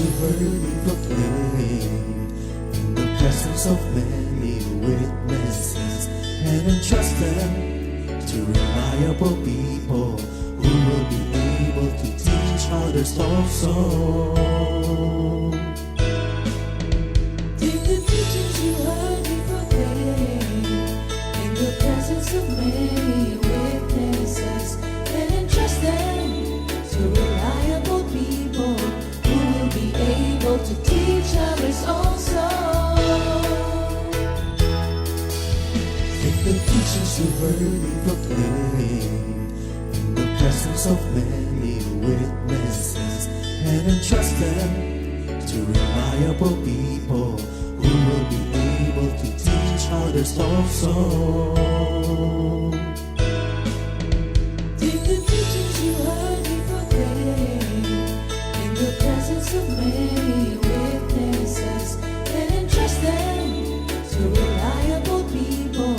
you heard me proclaim in the presence of many witnesses, and entrust them to reliable people who will be able to teach others also. Take the teachings you heard me proclaim in the presence of many witnesses, and entrust them to reliable people who will be able to teach others also. Take the teachings you heard me proclaim in the presence of many witnesses, and entrust them to reliable people who will be able to teach others also. Take the teachings you heard me proclaim in the presence of many witnesses, and entrust them to reliable people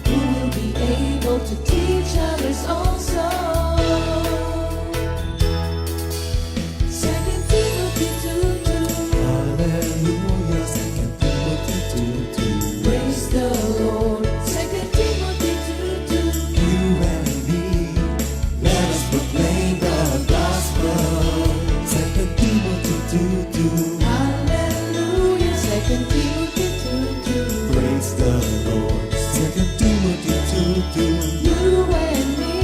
who will be able to teach others also. 2 Timothy 2:2. Hallelujah, 2 Timothy 2:2. Praise the Lord. 2 Timothy 2:2. You and me, let us proclaim the gospel. 2 Timothy 2:2. Hallelujah. 2 Timothy 2:2. Praise the Lord. 2 Timothy 2:2. You and me,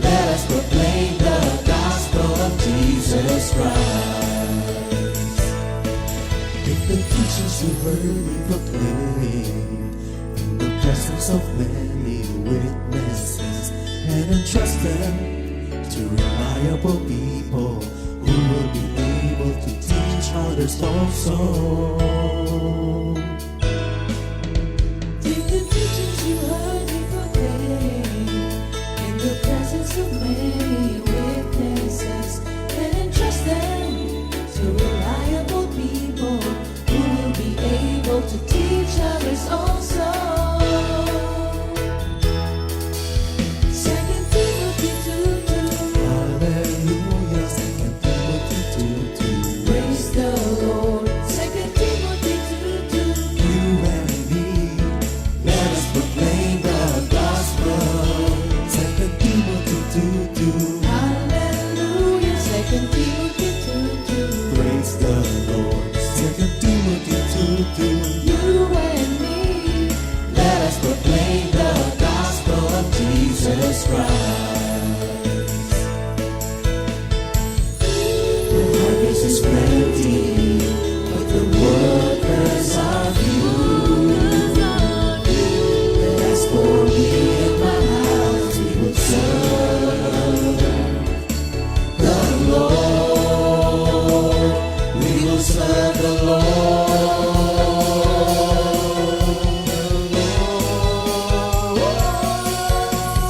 Let us proclaim the gospel of Jesus Christ. Take the teachings you heard me proclaim in the presence of many witnesses, and entrust them to reliable people who will be able to teach others also. take the teachings you heard me proclaim in the presence of many witnesses, and entrust them to reliable people who will be able to teach others also. 2 Timothy 2:2. Hallelujah, 2 Timothy 2:2. Praise the Lord. 2 Timothy 2:2. You and me, let us proclaim the gospel. 2 Timothy 2:2. Hallelujah. 2 Timothy 2:2. Praise the Lord. 2 Timothy 2:2. You and me, Let us proclaim the gospel of Jesus Christ. The harvest is plenty, but the workers are few. And as for me and my house, we will serve the Lord. We will serve the Lord.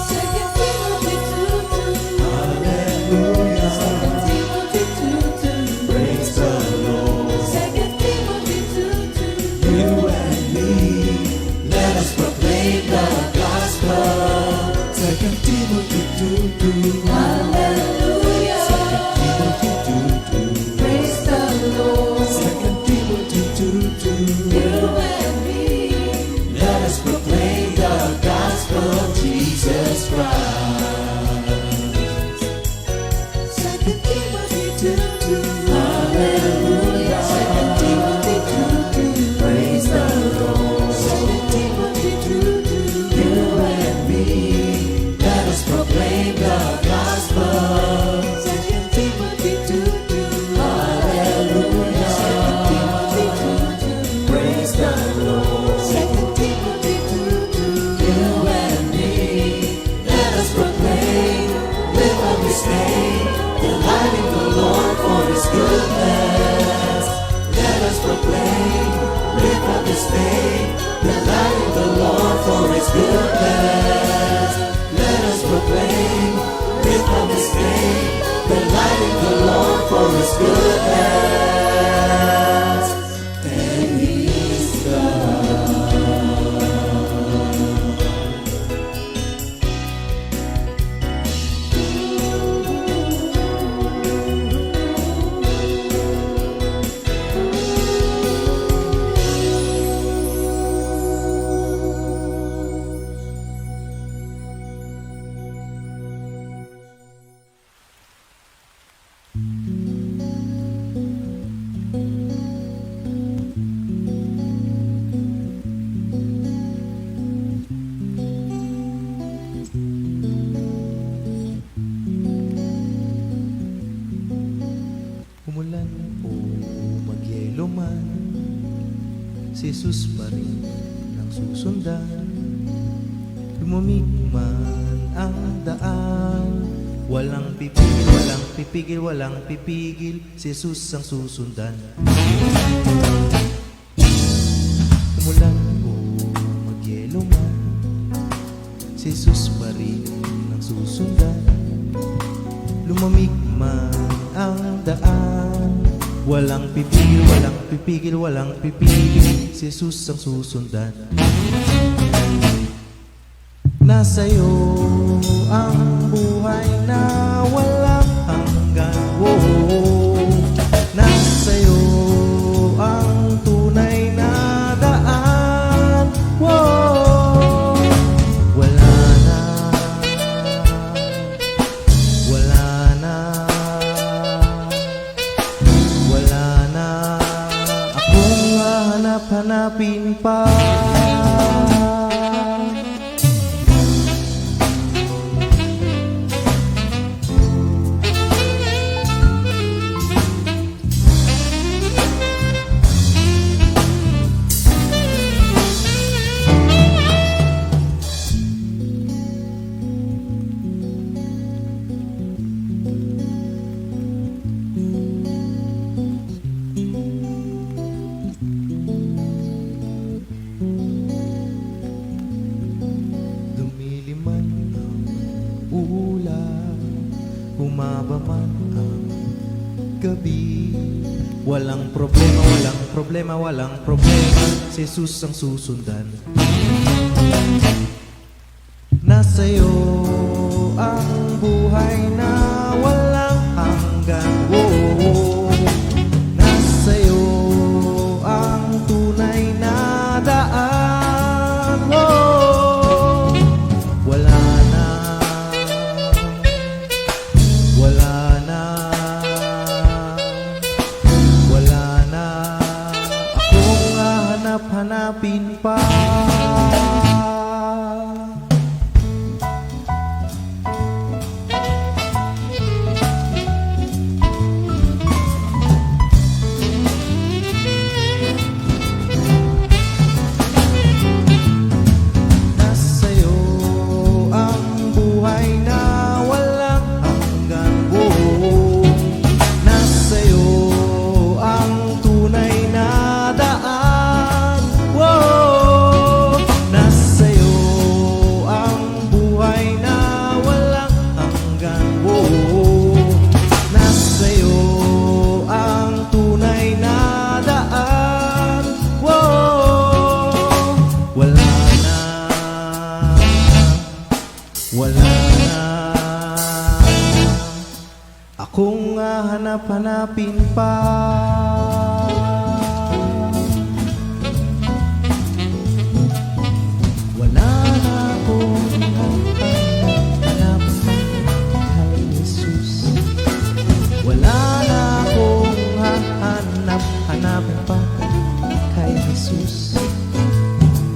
2 Timothy 2:2. Hallelujah. 2 Timothy 2:2. Praise the Lord. 2 Timothy 2:2. You and me, let us proclaim the gospel. 2 Timothy 2:2. Hallelujah. 2 Timothy 2:2. Praise the Lord. 2 Timothy 2:2. You and me, Let us proclaim the gospel of Jesus Christ. 2 Timothy 2:2. Hallelujah. 2 Timothy 2:2. Praise the Lord. 2 Timothy 2:2. You and me, let us proclaim the gospel. 2 Timothy 2:2. Hallelujah. 2 Timothy 2:2. Praise the Lord. 2 Timothy 2:2. You and me, let us proclaim, live on this day, delighting the Lord for His goodness. Let us proclaim, live on this day, delighting the Lord for His goodness. Let us proclaim, live on this day, delighting the Lord for His goodness. And He's God. Umulan o magyelo man, si Jesus pa rin ang susundan. Lumamig man ang daan, walang pipigil, walang pipigil, walang pipigil, si Jesus ang susundan. Umulan o magyelo man, si Jesus pa rin ang susundan. Lumamig man ang daan, walang pipigil, walang pipigil, walang pipigil, si Jesus ang susundan. Nasa'yo ang buhay na walang hanggan, oh. Nasa'yo ang tunay na daan, oh. Wala na, wala na, wala na akong hanap-hanapin pa. Lumiliman ang ulan, humaba man ang gabi. Walang problema, walang problema, walang problema, si Jesus ang susundan. Nasa'yo ang buhay na walang hanggan, oh. Nasa'yo ang tunay na daan, oh. Wala na, wala na, wala na akong hahanap-hanapin pa. Nasa'yo ang buhay na walang hanggan, oh. Nasa'yo ang tunay na daan, oh. Nasa'yo ang buhay na walang hanggan, oh. Nasa'yo ang tunay na daan, oh. Wala na, wala na akong hanap-hanapin pa. Wala na akong hanap-hanapin kay Jesus. Wala na akong hanap-hanapin pa kay Jesus.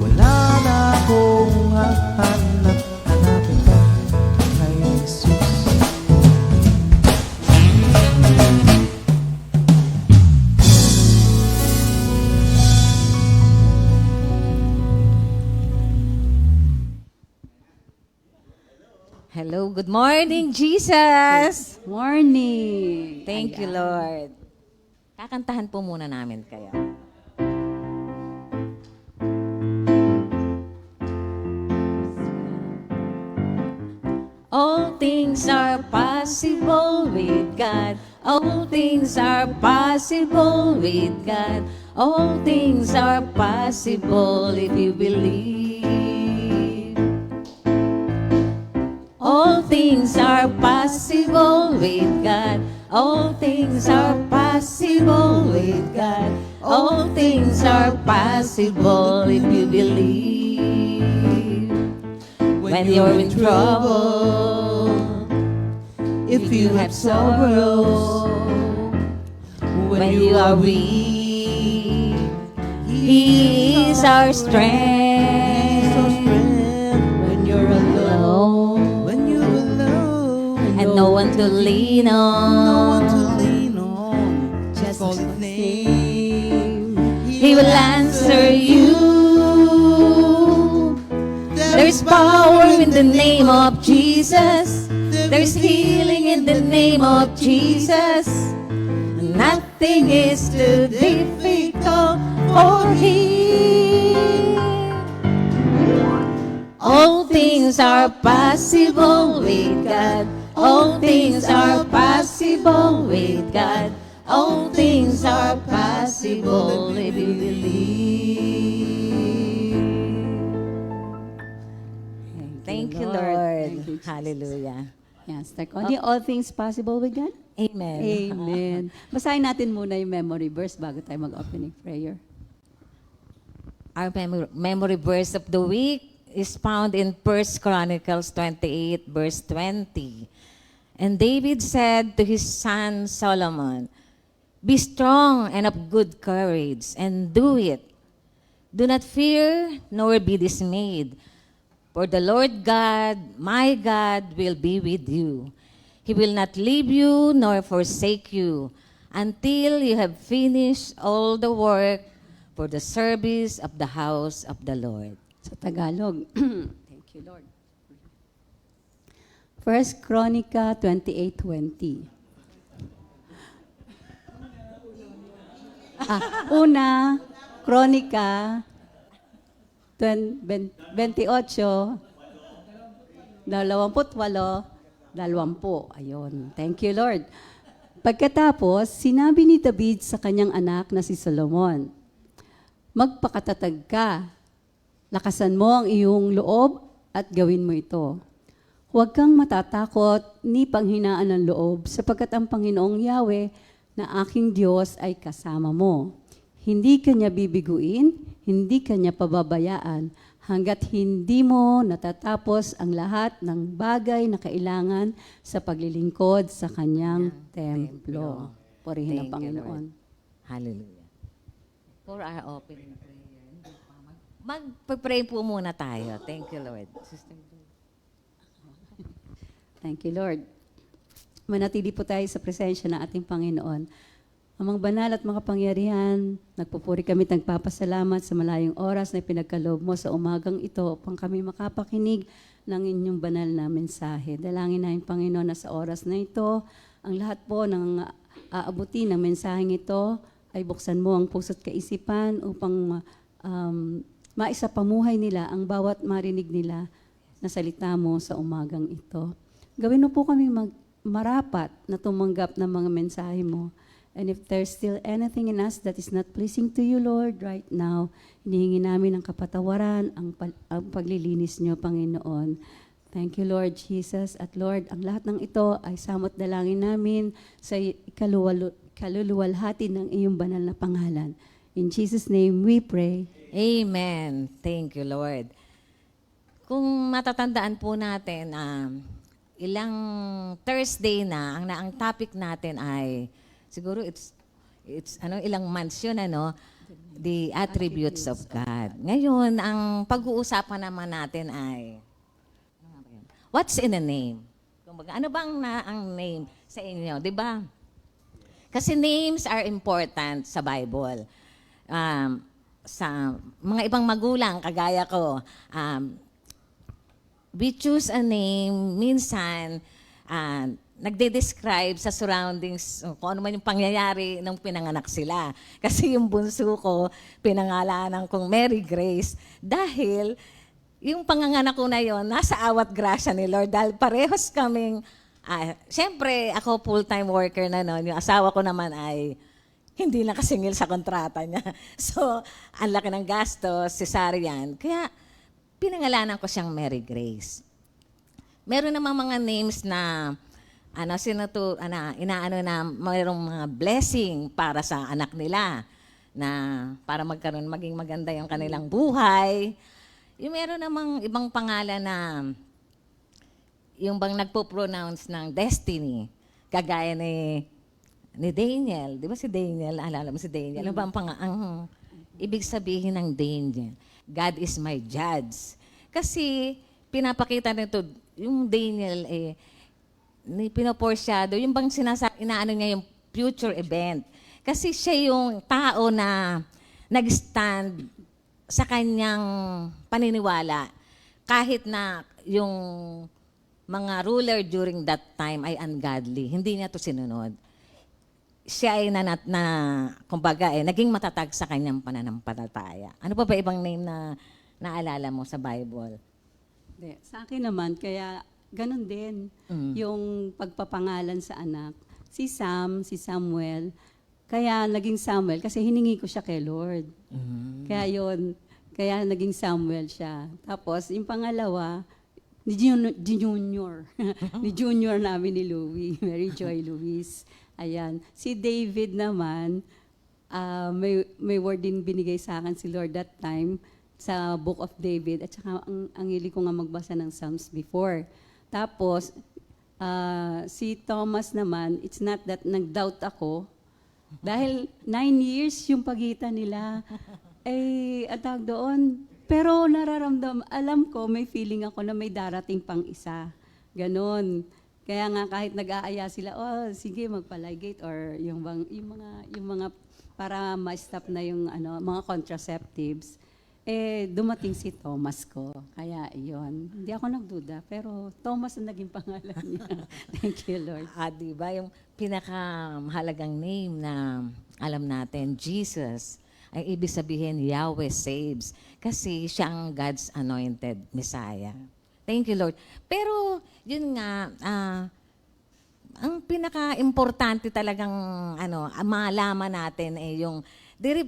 Wala na akong hanap-hanapin pa kay Jesus. Hello, good morning, Jesus! Morning! Thank you, Ayan. Lord. Kakantahan po muna namin kayo. All things are possible with God. All things are possible with God. All things are possible if you believe. All things are possible with God. All things are possible with God. All things are possible if you believe. When you're in trouble, if you have sorrow, when you are weak. He is our strength When you're alone, alone, when you're alone, and no one to lean no one to on. lean on. Just Call His His name. He will answer you. There's power in the name of Jesus. There's healing in the name of Jesus. Nothing is too difficult for Him. All things are possible with God. All things are possible with God. All things are possible if you believe. Thank you, Lord. Thank you, Jesus. Hallelujah. Yes, Connie, all things possible with God? Amen. Amen. Basahin natin muna yung memory verse bago tayo mag-opening prayer. Our memory verse of the week is found in 1 Chronicles 28, verse 20. And David said to his son Solomon, "Be strong and of good courage, and do it. Do not fear, nor be dismayed. For the Lord God, my God, will be with you. He will not leave you nor forsake you until you have finished all the work for the service of the house of the Lord." Sa Tagalog. Thank you, Lord. First Chronica 28:20. Una, Chronica 28, 28, 20. Ayun. Thank you, Lord. Pagkatapos, sinabi ni David sa kanyang anak na si Solomon, "Magpakatatag ka, lakasan mo ang iyong loob at gawin mo ito. Huwag kang matatakot ni panghinaan ng loob sapagkat ang Panginoong Yahweh na aking Diyos ay kasama mo. Hindi ka niya bibiguin, hindi ka niya pababayaan hanggat hindi mo natatapos ang lahat ng bagay na kailangan sa paglilingkod sa kanyang templo." Purihin ang Thank you, Panginoon. Hallelujah. For our opening prayer, mag-pray po muna tayo. Thank you, Lord. Sister, Thank you, Lord. Manatili po tayo sa presensya ng ating Panginoon. Amang banal at makapangyarihan, nagpupuri kami at nagpapasalamat sa malayong oras na pinagkaloob mo sa umagang ito upang kami makapakinig ng inyong banal na mensahe. Dalangin namin, Panginoon, na sa oras na ito, ang lahat po ng aabuti ng mensaheng ito ay buksan mo ang puso't kaisipan upang maisapamuhay nila ang bawat marinig nila na salita mo sa umagang ito. Gawin mo po kami marapat na tumanggap ng mga mensahe mo. And if there's still anything in us that is not pleasing to you, Lord, right now, hinihingi namin ang kapatawaran, ang paglilinis niyo, Panginoon. Thank you, Lord Jesus. At Lord, ang lahat ng ito ay samot dalangin namin sa kaluluwalhati ng iyong banal na pangalan. In Jesus' name we pray. Amen. Thank you, Lord. Kung matatandaan po natin, ilang Thursday na, ang topic natin ay, siguro it's ilang months yun, the attributes of God. Ngayon, ang pag-uusapan naman natin ay, what's in a name? Kumbaga, ano bang ang name sa inyo, di ba? Kasi names are important sa Bible. Sa mga ibang magulang, kagaya ko, we choose a name, minsan, nagde-describe sa surroundings kung ano man yung pangyayari nung pinanganak sila. Kasi yung bunso ko, pinangalanan kong Mary Grace dahil yung panganganak ko na yon nasa awat grasya ni Lord dahil parehos kaming, siyempre ako full-time worker na noon, yung asawa ko naman ay hindi nakasingil sa kontrata niya. So, ang laki ng gastos, cesarean. Kaya, pinangalanan ko siyang Mary Grace. Meron namang mga names na inaano na mayroong mga blessing para sa anak nila na para maging maganda yung kanilang buhay. Yung meron namang ibang pangalan na yung bang nagpo-pronounce ng destiny, kagaya ni ni Daniel. Di ba si Daniel? Alala mo si Daniel? Ano ba ang ibig sabihin ng Daniel? God is my judge. Kasi pinapakita nito, yung Daniel pinoforeshadow, yung bang inaano niya yung future event. Kasi siya yung tao na nag-stand sa kanyang paniniwala kahit na yung mga ruler during that time ay ungodly. Hindi niya to sinunod. Siya ay kumbaga naging matatag sa kanyang pananampalataya. Ano pa ba ibang name na naalala mo sa Bible? Hindi. Sa akin naman, kaya ganun din yung pagpapangalan sa anak. Si Samuel, kaya naging Samuel kasi hiningi ko siya kay Lord. Kaya yun, kaya naging Samuel siya. Tapos, yung pangalawa, ni Junior. Ni Junior namin ni Louie, Mary Joy Luis. Ayan. Si David naman, may word din binigay sa akin si Lord that time sa Book of David. At saka ang hili ko nga magbasa ng Psalms before. Tapos, si Thomas naman, it's not that nag-doubt ako. Dahil 9 years yung pagitan nila. Atag doon. Pero alam ko, may feeling ako na may darating pang isa. Ganon. Kaya nga kahit nag-aaya sila, sige magpaligate or yung mga para ma-stop na yung mga contraceptives. Dumating si Thomas ko. Kaya iyon. Hindi ako nagduda, pero Thomas ang naging pangalan niya. Thank you, Lord. Diba yung pinakamahalagang name na alam natin, Jesus, ay ibig sabihin Yahweh saves. Kasi siya ang God's anointed Messiah. Thank you, Lord. Pero, yun nga, ang pinaka-importante talagang malaman natin yung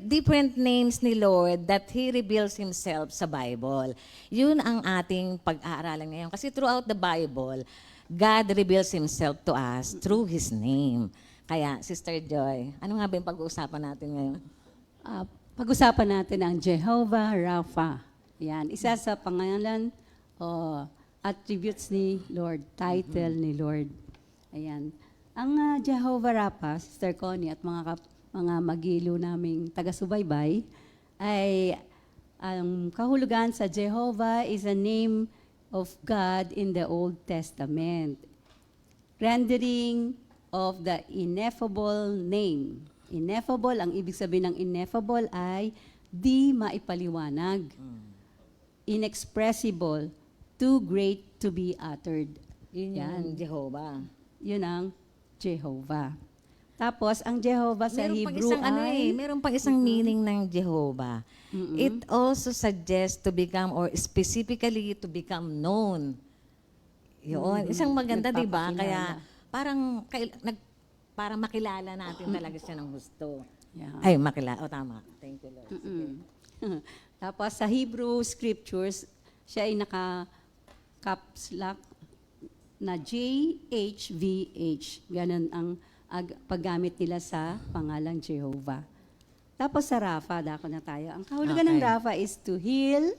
different names ni Lord that He reveals Himself sa Bible. Yun ang ating pag-aaralan ngayon. Kasi throughout the Bible, God reveals Himself to us through His name. Kaya, Sister Joy, ano nga ba yung pag-uusapan natin ngayon? Pag-usapan natin ang Jehovah Rapha. Yan, isa sa pangalan o attributes ni Lord, title ni Lord. Ayan. Ang Jehovah Rapha, Sister Connie at mga magilo naming taga-subaybay, ay ang kahulugan sa Jehovah is a name of God in the Old Testament. Rendering of the ineffable name. Ineffable, ang ibig sabihin ng ineffable ay di maipaliwanag. Inexpressible, too great to be uttered. Yun yung Jehovah. Yun ang Jehovah. Tapos, ang Jehovah sa Hebrew ay... meron pang isang meaning ng Jehovah. It also suggests to become or specifically to become known. Yun. Isang maganda, di ba? Kaya parang para makilala natin talaga siya ng gusto. Yeah. Ay, makilala. Tama. Thank you, Lord. Tapos, sa Hebrew scriptures, siya ay naka-caps lock na JHVH. Ganun ang paggamit nila sa pangalang Jehovah. Tapos sa Rapha, dako na tayo. Ang kahulugan ng Rapha is to heal,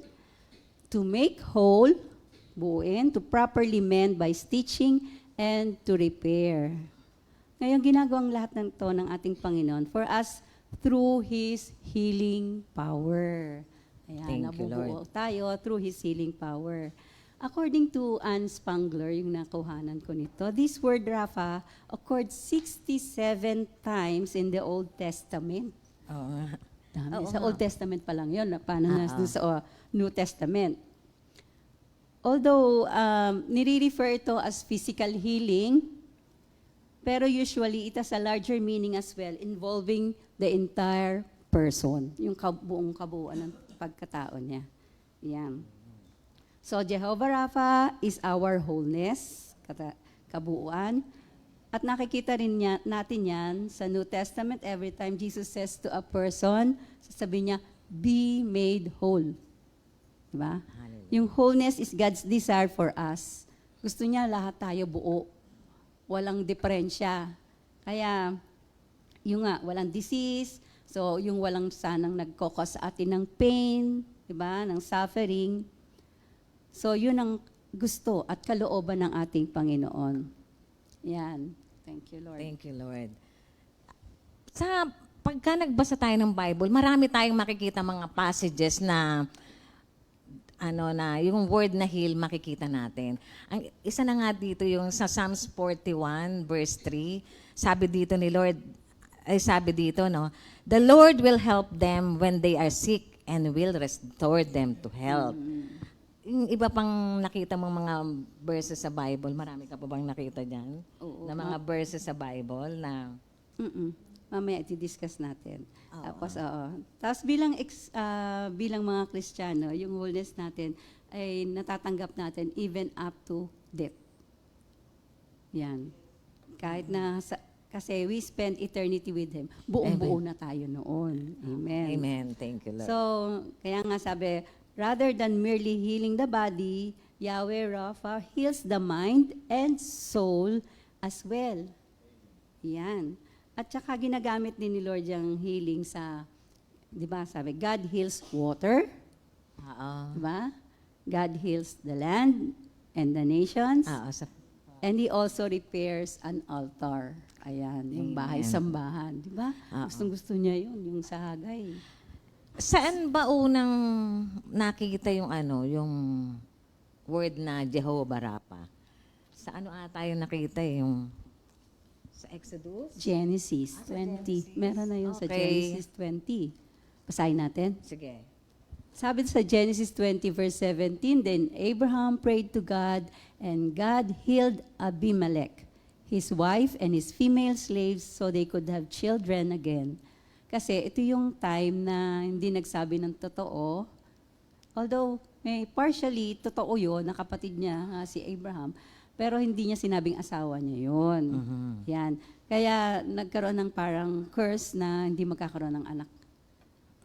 to make whole, buuin, to properly mend by stitching, and to repair. Ngayon, ginagawang lahat ng to ng ating Panginoon for us through His healing power. Ayan, Thank you, nabubuo Lord. tayo through His healing power. According to Anne Spangler, yung nakuhanan ko nito, this word Rapha occurred 67 times in the Old Testament. Oo nga. Dami. Oo Sa nga. Old Testament pa lang yun. Paano na dun sa New Testament? Although, nire-refer ito as physical healing, pero usually it has a larger meaning as well, involving the entire person, yung buong kabuuan ng pagkatao niya. Yan. So, Jehovah Rapha is our wholeness, kabuuan. At nakikita rin natin yan sa New Testament. Every time Jesus says to a person, sasabihin niya, be made whole. Diba? Yung wholeness is God's desire for us. Gusto niya lahat tayo buo. Walang diferensya. Kaya, yung nga, walang disease. So, yung walang sanang nagkokos sa atin ng pain, diba? Ng suffering. So, yun ang gusto at kalooban ng ating Panginoon. Yan. Thank you, Lord. Thank you, Lord. pagka nagbasa tayo ng Bible, marami tayong makikita mga passages na yung word na heal makikita natin. Ang isa na nga dito yung sa Psalms 41 verse 3, sabi dito ni Lord, sabi dito, no, the Lord will help them when they are sick and will restore them to health. Yung iba pang nakita mong mga verses sa Bible, marami ka pa bang nakita dyan? Oo. Na mga verses sa Bible na... Mamaya i-discuss natin. Tapos, Tapos bilang mga Kristiyano, yung wholeness natin ay natatanggap natin even up to death. Yan. Kahit kasi we spend eternity with Him. Buong-buo na tayo noon. Amen. Amen. Thank you, Lord. So, kaya nga sabi, rather than merely healing the body, Yahweh Rapha heals the mind and soul as well. Yan. At saka ginagamit din ni Lord yung healing sa, di ba, sabi, God heals water, di ba? God heals the land and the nations, and He also repairs an altar. Ayan, yung bahay-sambahan, di ba? Gustong-gusto niya yun, yung sa Hagay. Saan ba unang nakikita yung yung word na Jehovah Rapha? Sa ano ata yung nakita yung sa Exodus? Genesis 20. Meron na yun sa Genesis 20. Basahin natin. Sige. Sabi sa Genesis 20 verse 17, then Abraham prayed to God, and God healed Abimelech, his wife and his female slaves, so they could have children again. Kasi ito yung time na hindi nagsabi ng totoo. Although may partially totoo yun, na kapatid niya, si Abraham, pero hindi niya sinabing asawa niya yun. Yan. Kaya nagkaroon ng parang curse na hindi magkakaroon ng anak.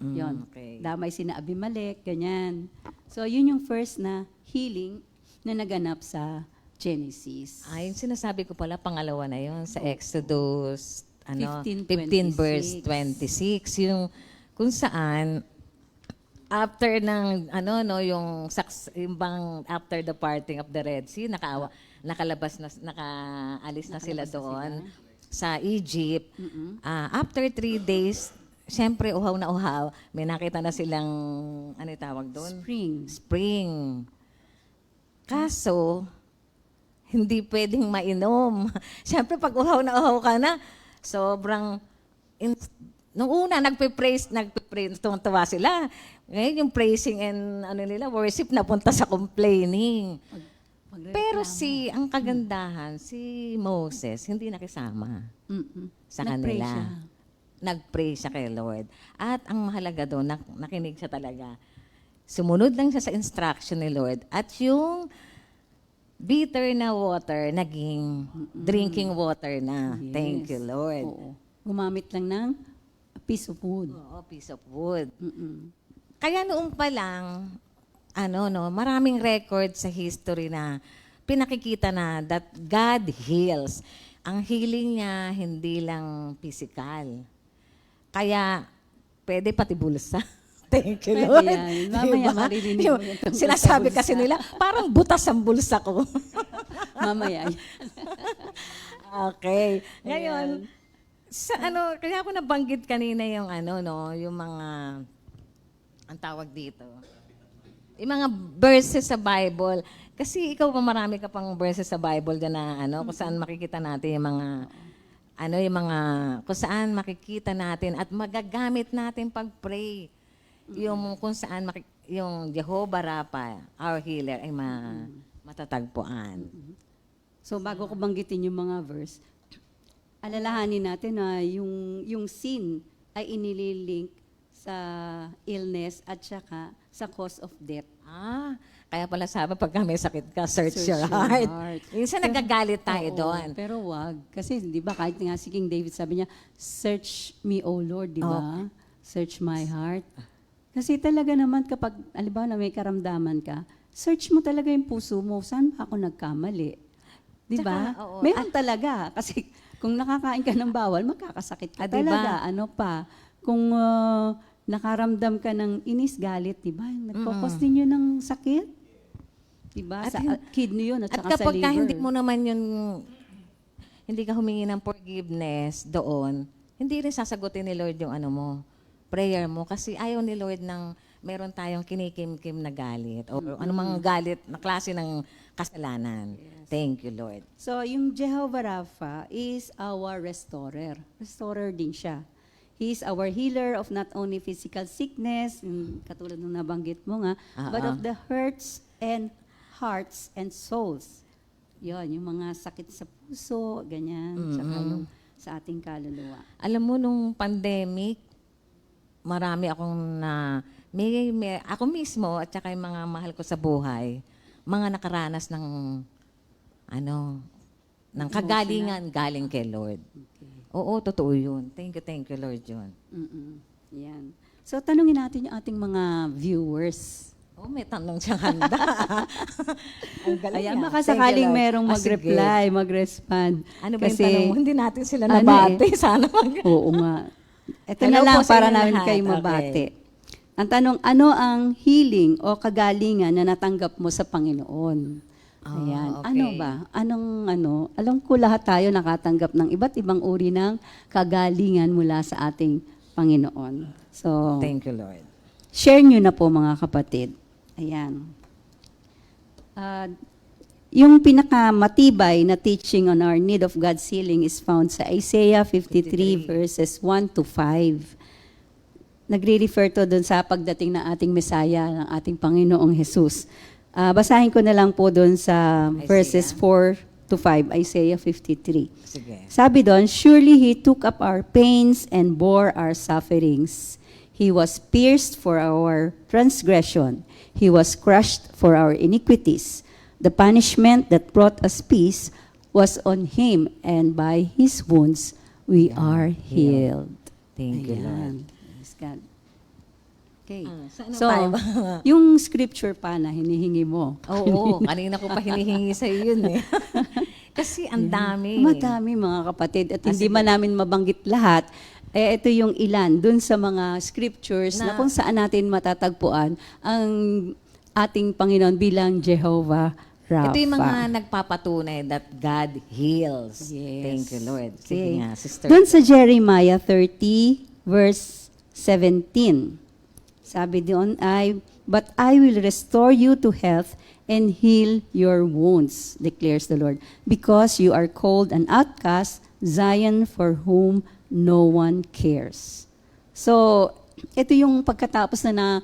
Yun. Okay. Damay sina Abimelech, ganyan. So, yun yung first na healing na naganap sa Genesis. Yung sinasabi ko pala, pangalawa na yun, sa Exodus 15 15:26. verse 26. Yung kung saan, after ng, yung bang after the parting of the Red Sea, nakaalis na sila doon sa Egypt. After 3 days, siyempre, uhaw na uhaw, may nakita na silang, ano yung tawag doon? Spring. Kaso, hindi pwedeng mainom. Siyempre, pag uhaw na uhaw ka na, sobrang, nung una, nagpe-praise, tuwa sila. Ngayon, yung praising and worship, napunta sa complaining. Pero ang kagandahan, si Moses, hindi nakisama sa kanila. Nag-pray siya kay Lord. At ang mahalaga doon, nakinig siya talaga. Sumunod lang siya sa instruction ni Lord. At yung bitter na water, naging drinking water na. Yes. Thank you, Lord. Oo. Gumamit lang ng piece of wood. Oo, piece of wood. Kaya noon pa lang, maraming record sa history na pinakikita na that God heals. Ang healing niya, hindi lang physical. Kaya, pwede pati bulsa. Thank you, Pwede Lord. yan. Mamaya maririnig mo yan tungkol sa Sinasabi bulsa. kasi nila, parang butas ang bulsa ko. Mamaya. Okay. Ngayon, kaya ako nabanggit kanina yung yung mga, ang tawag dito, yung mga verses sa Bible. Kasi ikaw pa marami ka pang verses sa Bible dyan na kung saan makikita natin yung mga, kung saan makikita natin at magagamit natin pag-pray. Yung kung saan yung Jehovah Rapha, our healer, ay matatagpuan. So, bago ko banggitin yung mga verse, alalahanin natin na yung sin ay inililink sa illness at saka sa cause of death. Kaya pala sabi, pag may sakit ka, search your heart. Minsan nagagalit tayo Oo, doon. Pero wag. Kasi, di ba, kahit nga si King David sabi niya, search me, O Lord, di ba? Search my heart. Kasi talaga naman kapag, alibaw na may karamdaman ka, search mo talaga yung puso mo, saan ba ako nagkamali? Di ba? Tsaka, oo. Meron talaga. Kasi kung nakakain ka ng bawal, magkakasakit ka Diba? talaga. Ano pa? Kung nakaramdam ka ng inis, galit, di ba? Nagkakos din yun ng sakit. Diba? At Sa kidney yun at At saka sa kapag liver. hindi mo naman hindi ka humingi ng forgiveness doon, hindi rin sasagutin ni Lord yung ano mo, prayer mo. Kasi ayaw ni Lord ng meron tayong kinikim-kim na galit o anumang galit na klase ng kasalanan. Thank you, Lord. So, yung Jehovah Rapha is our restorer. Restorer din siya. He is our healer of not only physical sickness, katulad ng nabanggit mo nga, but of the hurts and hearts and souls. Yon, yung mga sakit sa puso, ganyan, saka yung sa ating kaluluwa. Alam mo, nung pandemic, marami akong ako mismo at saka yung mga mahal ko sa buhay, mga nakaranas ng ng kagalingan galing kay Lord. Oo, totoo yun. Thank you, Lord, John. Yan. So, tanungin natin yung ating mga viewers. Oh, may tanong siyang handa. Ang galing Ayan, niya. baka Thank you, sakaling Lord. merong Ah, sige. mag-reply, mag-respond. Ano ba yung Kasi, tanong mo? Hindi natin sila ano nabati. Sana mag... Oo nga. Ito Hello na lang po sa para inyo namin lahat. kayo mabati. Ang tanong, ano ang healing o kagalingan na natanggap mo sa Panginoon? Ayan. okay. Ano ba? Alam ko lahat tayo nakatanggap ng iba't ibang uri ng kagalingan mula sa ating Panginoon. So, Thank you, Lord. share nyo na po mga kapatid. Ayan. Yung pinakamatibay na teaching on our need of God's healing is found sa Isaiah 53 verses 1 to 5. Nagre-refer to doon sa pagdating ng ating Mesaya, ng ating Panginoong Jesus. Basahin ko na lang po doon sa verses 4 to 5, Isaiah 53. Sige. Sabi doon, surely He took up our pains and bore our sufferings. He was pierced for our transgression. He was crushed for our iniquities. The punishment that brought us peace was on Him, and by His wounds we are healed. Thank you, Lord. Ayan. Praise God. Okay. saan So, tayo? yung scripture pa na hinihingi mo. Oo, kanina ko pa hinihingi sa yun eh. Kasi ang dami. Madami mga kapatid. At hindi man namin mabanggit lahat, ito yung ilan dun sa mga scriptures na kung saan natin matatagpuan ang ating Panginoon bilang Jehovah Rapha. Ito yung mga nagpapatunay that God heals. Yes. Thank you, Lord. Sige Okay. nga, sister. Doon sa Jeremiah 30 verse 17. Sabi doon ay, but I will restore you to health and heal your wounds, declares the Lord, because you are called an outcast, Zion for whom no one cares. So, ito yung pagkatapos na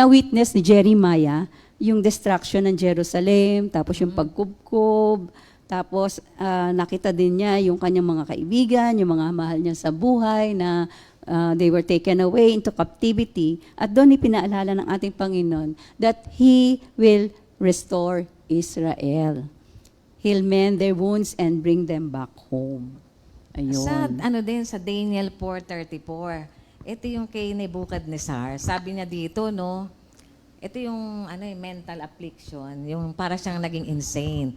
witness ni Jeremiah, yung destruction ng Jerusalem, tapos yung pagkubkob, tapos nakita din niya yung kanyang mga kaibigan, yung mga mahal niya sa buhay na they were taken away into captivity. At doon ipinaalala ng ating Panginoon that He will restore Israel. He'll mend their wounds and bring them back home. Ayun. Sa Daniel 4:34. Ito yung kay Nebuchadnezzar. Sabi niya dito, no? Ito yung mental affliction, yung para siyang naging insane.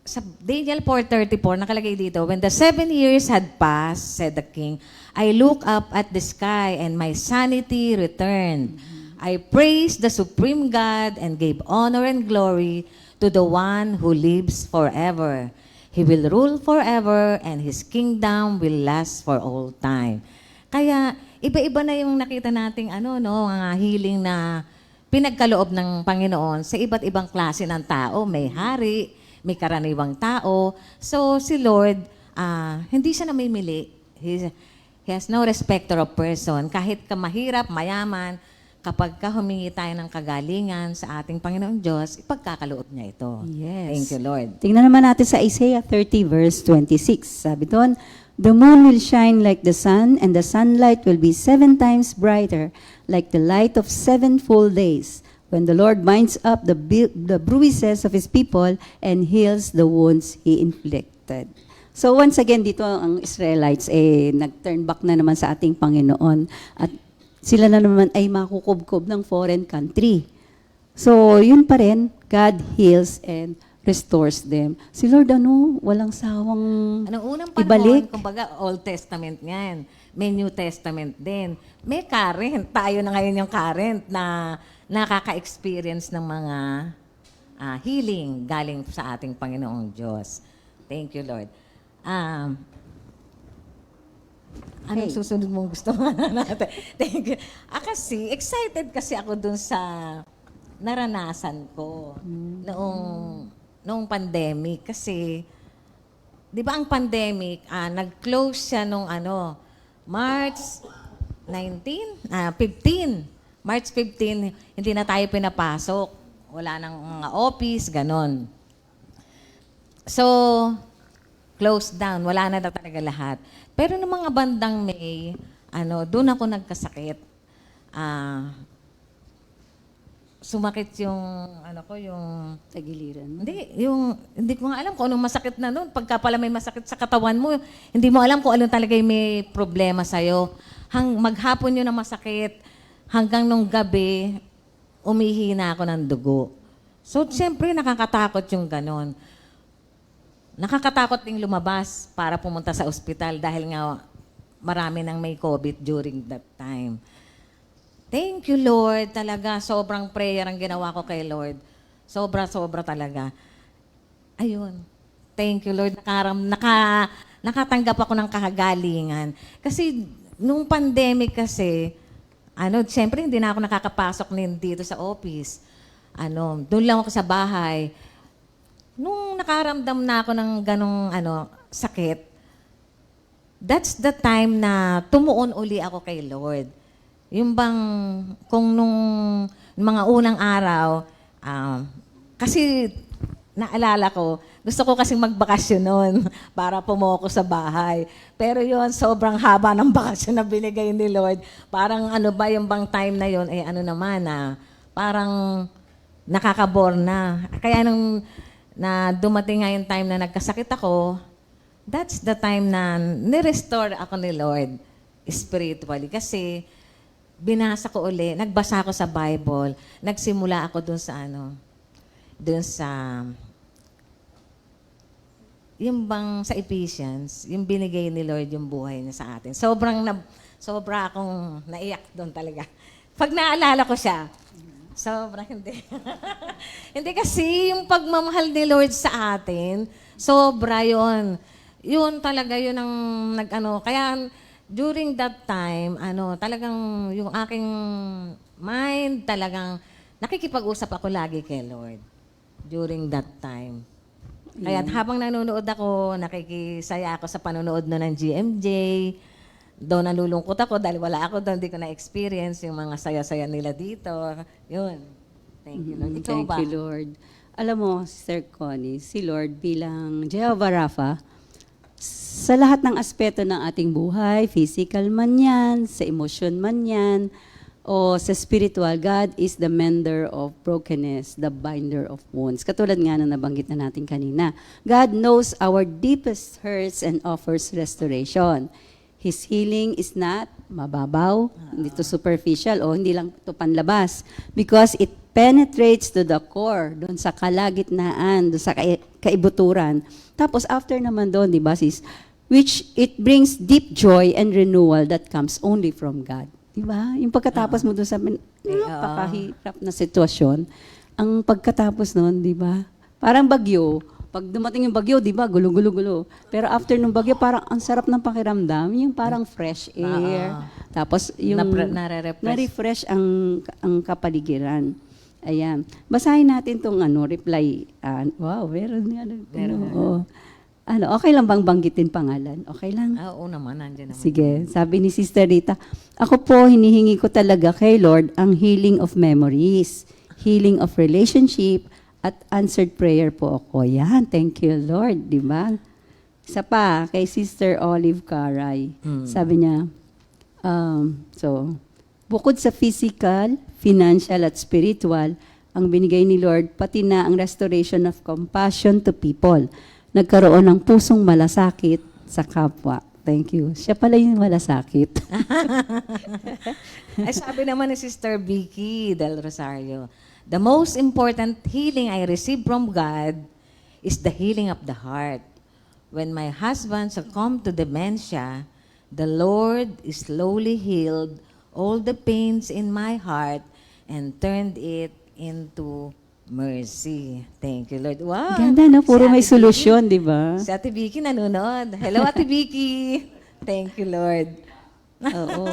Sa Daniel 4:34, nakalagay dito, when the 7 years had passed, said the king, I looked up at the sky and my sanity returned. I praised the supreme God and gave honor and glory to the one who lives forever. He will rule forever and His kingdom will last for all time. Kaya, iba-iba na yung nakita nating mga healing na pinagkaloob ng Panginoon sa iba't ibang klase ng tao. May hari, may karaniwang tao. So, si Lord, hindi siya namimili. He has no respecter of person. Kahit ka mahirap, mayaman, kapag ka humingi tayo ng kagalingan sa ating Panginoong Diyos, ipagkakaloob niya ito. Yes. Thank you, Lord. Tingnan naman natin sa Isaiah 30 verse 26. Sabi doon, the moon will shine like the sun, and the sunlight will be 7 times brighter, like the light of 7 full days, when the Lord binds up the bruises of His people and heals the wounds He inflicted. So once again, dito ang Israelites, nag-turn back na naman sa ating Panginoon. At sila na naman ay makukubkob ng foreign country. So yun pa rin, God heals and restores them. Si Lord, walang sawang Anong unang ibalik. panahon, kumbaga Old Testament yan. May New Testament din. May current. Tayo na ngayon yung current na nakaka-experience ng mga healing galing sa ating Panginoong Diyos. Thank you, Lord. Anong susunod mong gusto natin? Thank you. Kasi, excited kasi ako dun sa naranasan ko noong pandemic. Kasi, di ba ang pandemic, nag-close siya nung March 19? 15. March 15, hindi na tayo pinapasok. Wala nang mga office, ganon. So, closed down. Wala na talaga lahat. Pero noong mga bandang May, doon ako nagkasakit. Sumakit yung, yung... Tagiliran. Hindi ko nga alam kung anong masakit na noon. Pagka pala may masakit sa katawan mo, hindi mo alam kung anong talaga yung may problema sa'yo. Maghapon yun na masakit, hanggang nung gabi, umihina ako ng dugo. So, siyempre, nakakatakot yung ganon. Nakakatakot ding lumabas para pumunta sa ospital dahil nga marami nang may COVID during that time. Thank you, Lord. Talaga, sobrang prayer ang ginawa ko kay Lord. Sobra-sobra talaga. Ayun. Thank you, Lord. Nakatanggap ako ng kahagalingan. Kasi, nung pandemic kasi, siyempre hindi na ako nakakapasok dito sa office. Doon lang ako sa bahay. Nung nakaramdam na ako ng ganong sakit, that's the time na tumuon uli ako kay Lord. Yung bang, kung nung mga unang araw, kasi naalala ko, gusto ko kasing magbakasyon noon para pumoko sa bahay. Pero yon sobrang haba ng bakasyon na binigay ni Lord. Parang yung bang time na yon parang nakakabore na. Kaya nung na dumating nga yung time na nagkasakit ako, that's the time na nirestore ako ni Lord spiritually. Kasi binasa ko uli, nagbasa ako sa Bible, nagsimula ako dun sa yung bang sa Ephesians, yung binigay ni Lord yung buhay niya sa atin. Sobra akong naiyak doon talaga. Pag naalala ko siya, sobra hindi. Hindi kasi yung pagmamahal ni Lord sa atin, sobra yun. Yun talaga yun ang Kaya during that time, talagang yung aking mind talagang nakikipag-usap ako lagi kay Lord during that time. Kaya habang nanonood ako, nakikisaya ako sa panonood ng GMJ. Doon nalulungkot ako dahil wala ako doon, hindi ko na-experience yung mga saya-saya nila dito. Yun. Thank you, Lord. Ikaw Thank ba? you, Lord. Alam mo, Sister Connie, si Lord bilang Jehovah Rapha, sa lahat ng aspeto ng ating buhay, physical man yan, sa emosyon man yan, o sa spiritual, God is the mender of brokenness, the binder of wounds. Katulad nga na nabanggit na natin kanina. God knows our deepest hurts and offers restoration. His healing is not mababaw, hindi to superficial, o hindi lang to panlabas. Because it penetrates to the core, doon sa kalagitnaan, doon sa kaibuturan. Tapos after naman doon, di ba sis, which it brings deep joy and renewal that comes only from God. Di ba? Yung pagkatapos mo doon sa napakahirap na sitwasyon, ang pagkatapos noon, di ba? Parang bagyo. Pag dumating yung bagyo, di ba, gulo-gulo-gulo. Pero after nung bagyo, parang ang sarap ng pakiramdam, yung parang fresh air. Tapos yung na-refresh ang kapaligiran. Ayan. Basahin natin tong reply. Wow, meron nga. Okay lang bang banggitin pangalan? Okay lang? Oo naman, nandiyan naman. Sige, sabi ni Sister Rita, ako po, hinihingi ko talaga kay Lord ang healing of memories, healing of relationship, at answered prayer po ako. Yan, thank you, Lord. Di ba? Isa pa, kay Sister Olive Caray. Sabi niya, bukod sa physical, financial, at spiritual, ang binigay ni Lord, pati na ang restoration of compassion to people. Nagkaroon ng pusong malasakit sa kapwa. Thank you. Siya pala yung malasakit. Ay, sabi naman ni Sister Vicky Del Rosario, the most important healing I received from God is the healing of the heart. When my husband succumbed to dementia, the Lord slowly healed all the pains in my heart and turned it into mercy. Thank you, Lord. Wow! Ganda, no? Puro Si may Ate solusyon, di ba? Si Ate Vicky nanonood. Hello, Ate Vicky! Thank you, Lord. Oo.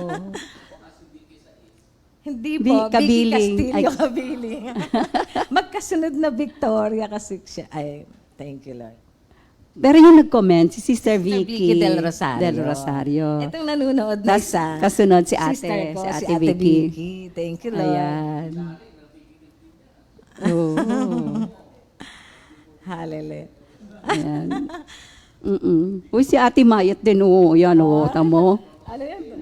Hindi Bi- po, Vicky Kabiling. Castillo Ay. Kabiling. Magkasunod na Victoria kasi siya. Ay, thank you, Lord. Pero yung nag-comment, si Sister Vicky Vicky Del Rosario. Del Rosario. Itong nanonood na Tas, isa. kasunod si ate, Sister ko, si si Ate Ate Vicky. Vicky. Thank you, Lord. Ayan. Oo. Hallelujah. Ayan. Uy, si Ate Mayet din, oo. Yan, oo. Tamo. Ano yan?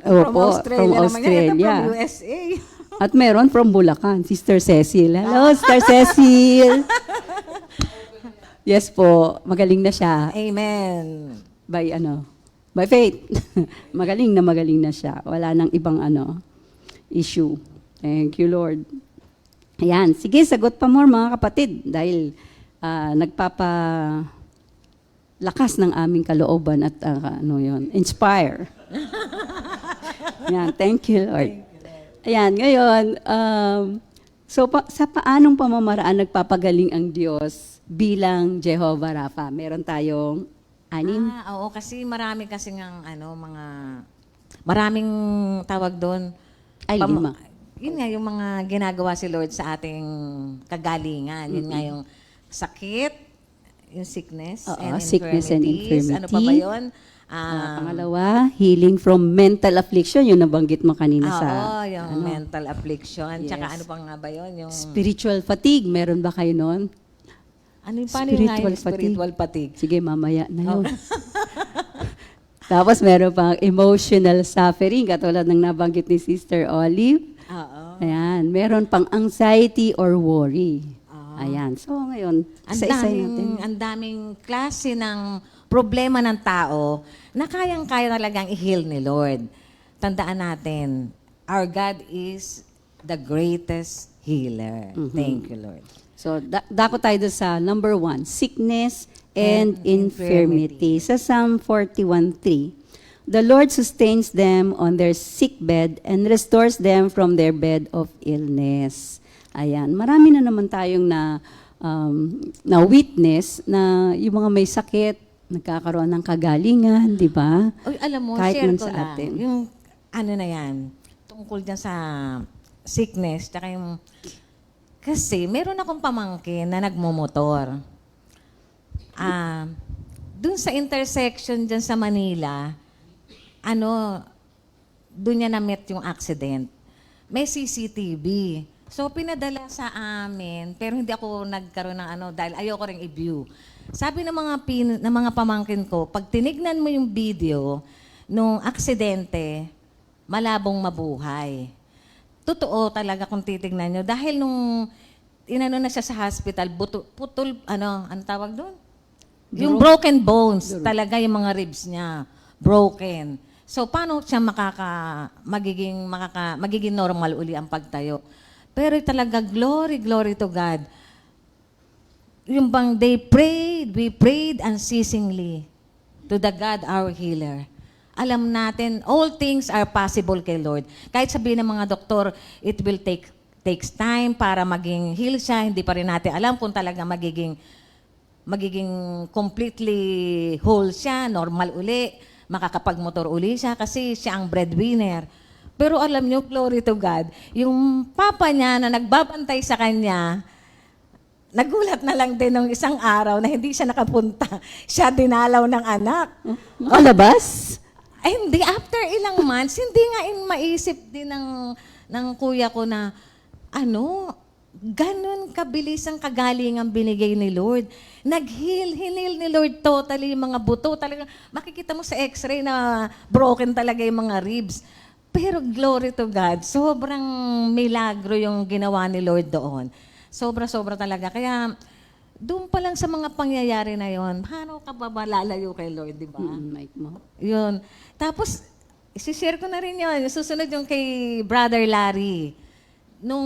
Opo, from naman yan. Ito Australia. from USA. At meron from Bulacan, Sister Cecil. Hello, Sister Cecil. Yes po, magaling na siya. Amen. By faith. magaling na siya. Wala nang ibang issue. Thank you, Lord. Ayan, sige, sagot pa more mga kapatid dahil nagpapalakas ng aming kalooban at inspire. Ayan, thank you, Lord. Ayan, ngayon, sa paanong pamamaraan nagpapagaling ang Diyos bilang Jehovah Rapha? Meron tayong 6. Oo, kasi marami kasi maraming tawag doon. Ay, 5. Yun nga, yung mga ginagawa si Lord sa ating kagalingan. Yun nga yung sakit, yung sickness, Oo, and sickness and infirmities. Ano pa ba infirmity. yun? Pangalawa, healing from mental affliction. Yung nabanggit mo kanina sa yung mental affliction. Yes. Tsaka ano pa nga ba yun? Yung, spiritual fatigue. Meron ba kayo noon? ano yung paano yung nga yung spiritual fatigue? Sige, mamaya na yun. Tapos meron pang emotional suffering, katulad ng nabanggit ni Sister Olive. Oo. Ayan. Meron pang anxiety or worry. Ayan. So ngayon, isa-isa natin. Ang daming klase ng problema ng tao na kayang-kaya talagang i-heal ni Lord. Tandaan natin, our God is the greatest healer. Thank you, Lord. So, dako tayo doon sa number 1, sickness and infirmity. Sa Psalm 41:3, the Lord sustains them on their sick bed and restores them from their bed of illness. Ayan, marami na naman tayong na witness na yung mga may sakit, nagkakaroon ng kagalingan, di ba? Uy, alam mo, Kahit share man ko sa lang. atin. Yung ano na yan, tungkol dyan sa sickness, tsaka yung, kasi meron akong pamangkin na nagmumotor. Dun sa intersection dyan sa Manila, dun niya na-meet yung accident. May CCTV. So, pinadala sa amin, pero hindi ako nagkaroon ng dahil ayoko rin i-view. Sabi ng mga pamangkin ko, pag tinignan mo yung video nung aksidente, malabong mabuhay. Totoo talaga kung titignan nyo. Dahil nung inano na siya sa hospital, putol, ano tawag doon? Yung broken bones, talaga yung mga ribs niya, broken. So, paano siya magiging normal uli ang pagtayo? Pero talaga, glory to God. Yung bang we prayed unceasingly to the God, our healer. Alam natin, all things are possible kay Lord. Kahit sabihin ng mga doktor, it will takes time para maging heal siya, hindi pa rin natin alam kung talaga magiging completely whole siya, normal uli, makakapagmotor uli siya kasi siya ang breadwinner. Pero alam niyo, glory to God, yung papa niya na nagbabantay sa kanya, nagulat na lang din nung isang araw na hindi siya nakapunta. Siya dinalaw ng anak. Malabas? Ay, hindi. After ilang months, hindi nga maisip din ng kuya ko na, ganun kabilis ang kagaling ang binigay ni Lord. Hinil ni Lord totally yung mga buto. Talaga, makikita mo sa x-ray na broken talaga yung mga ribs. Pero glory to God, sobrang milagro yung ginawa ni Lord doon. Sobra-sobra talaga. Kaya, doon pa lang sa mga pangyayari na yon, paano ka ba malalayo kay Lord, di ba? Mic mo. Yun. Tapos, isi-share ko na rin yun. Susunod yung kay Brother Larry. Nung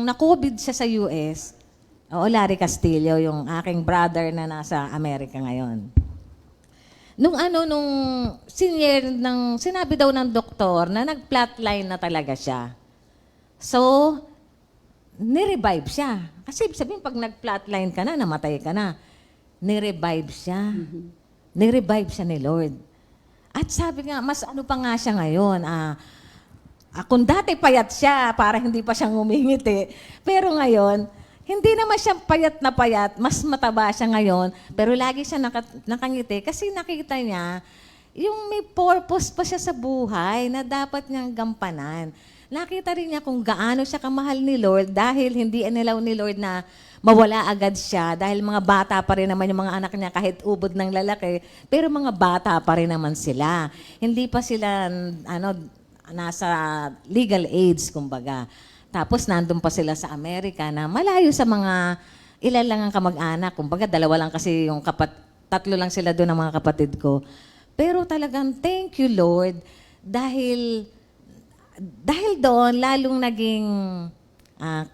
na-COVID siya sa US, Larry Castillo, yung aking brother na nasa Amerika ngayon. Sinabi daw ng doktor na nag-flatline na talaga siya. So, ni-revive siya. Kasi sabihin, pag nag-flatline ka na, namatay ka na. Ni-revive siya. Ni-revive siya ni Lord. At sabi nga, mas ano pa nga siya ngayon, kung dati payat siya, para hindi pa siya ngumingiti. Pero ngayon, hindi naman siya payat na payat, mas mataba siya ngayon, pero lagi siya nakangiti kasi nakita niya, yung may purpose pa siya sa buhay na dapat niyang gampanan. Nakita rin niya kung gaano siya kamahal ni Lord dahil hindi inilaw ni Lord na mawala agad siya dahil mga bata pa rin naman yung mga anak niya kahit ubod ng lalaki, pero mga bata pa rin naman sila. Hindi pa sila nasa legal age, kumbaga. Tapos nandun pa sila sa Amerika na malayo sa mga ilan lang ang kamag-anak. Kumbaga, 2 lang kasi yung 3 lang sila doon ng mga kapatid ko. Pero talagang thank you, Lord, dahil doon, lalong naging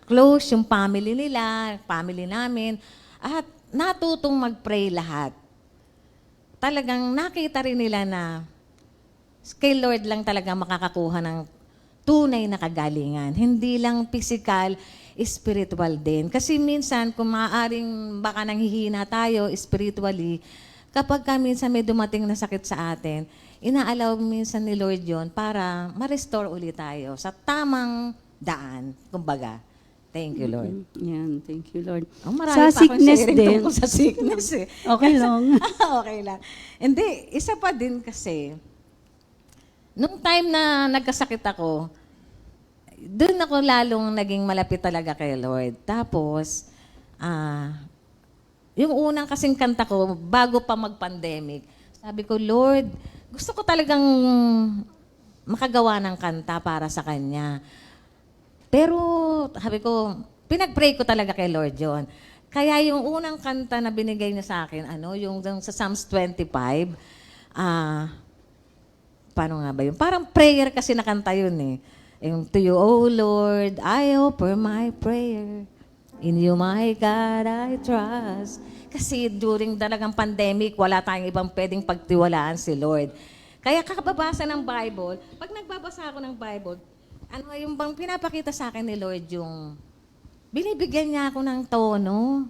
close yung family nila, family namin, at natutong mag-pray lahat. Talagang nakita rin nila na kay Lord lang talaga makakakuha ng tunay na kagalingan. Hindi lang physical, spiritual din. Kasi minsan, kung maaaring baka nanghihina tayo spiritually, kapag minsan may dumating na sakit sa atin, inaalaw minsan ni Lord yon para ma-restore ulit tayo sa tamang daan. Kumbaga, thank you, Lord. Yan, thank you, Lord. Oh, marami Sa pa akong sickness sharing din. tungkol sa sickness eh. Okay lang. Okay lang. Hindi, isa pa din kasi, nung time na nagkasakit ako, doon ako lalong naging malapit talaga kay Lord. Tapos, yung unang kasing kanta ko, bago pa mag-pandemic, sabi ko, Lord, gusto ko talagang makagawa ng kanta para sa Kanya. Pero, sabi ko, pinag-pray ko talaga kay Lord yon. Kaya yung unang kanta na binigay niya sa akin, yung sa Psalms 25, paano nga ba yun? Parang prayer kasi nakanta yun eh. Yung, to you, O Lord, I offer my prayer. In you, my God, I trust. Kasi during talagang pandemic, wala tayong ibang pwedeng pagtiwalaan si Lord. Kaya kakababasa ng Bible, pag nagbabasa ako ng Bible, yung bang pinapakita sa akin ni Lord yung binibigyan niya ako ng tono.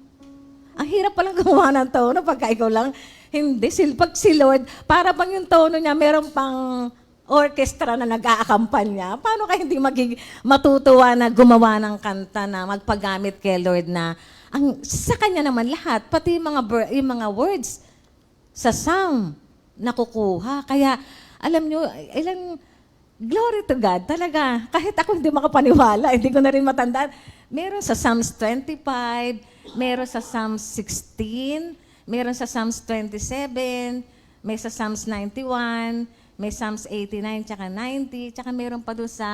Ang hirap palang gumawa ng tono pagka ikaw lang. Hindi, pag si Lord, para bang yung tono niya, meron pang orchestra na nag-aakampanya. Paano ka hindi matutuwa na gumawa ng kanta na magpagamit kay Lord na sa Kanya naman lahat, pati yung mga words sa psalm nakukuha. Kaya, alam nyo, glory to God, talaga. Kahit ako hindi makapaniwala, hindi ko na rin matandaan. Meron sa Psalms 25, meron sa Psalms 16, meron sa Psalms 27, may sa Psalms 91, may Psalms 89, tsaka 90, tsaka meron pa doon sa,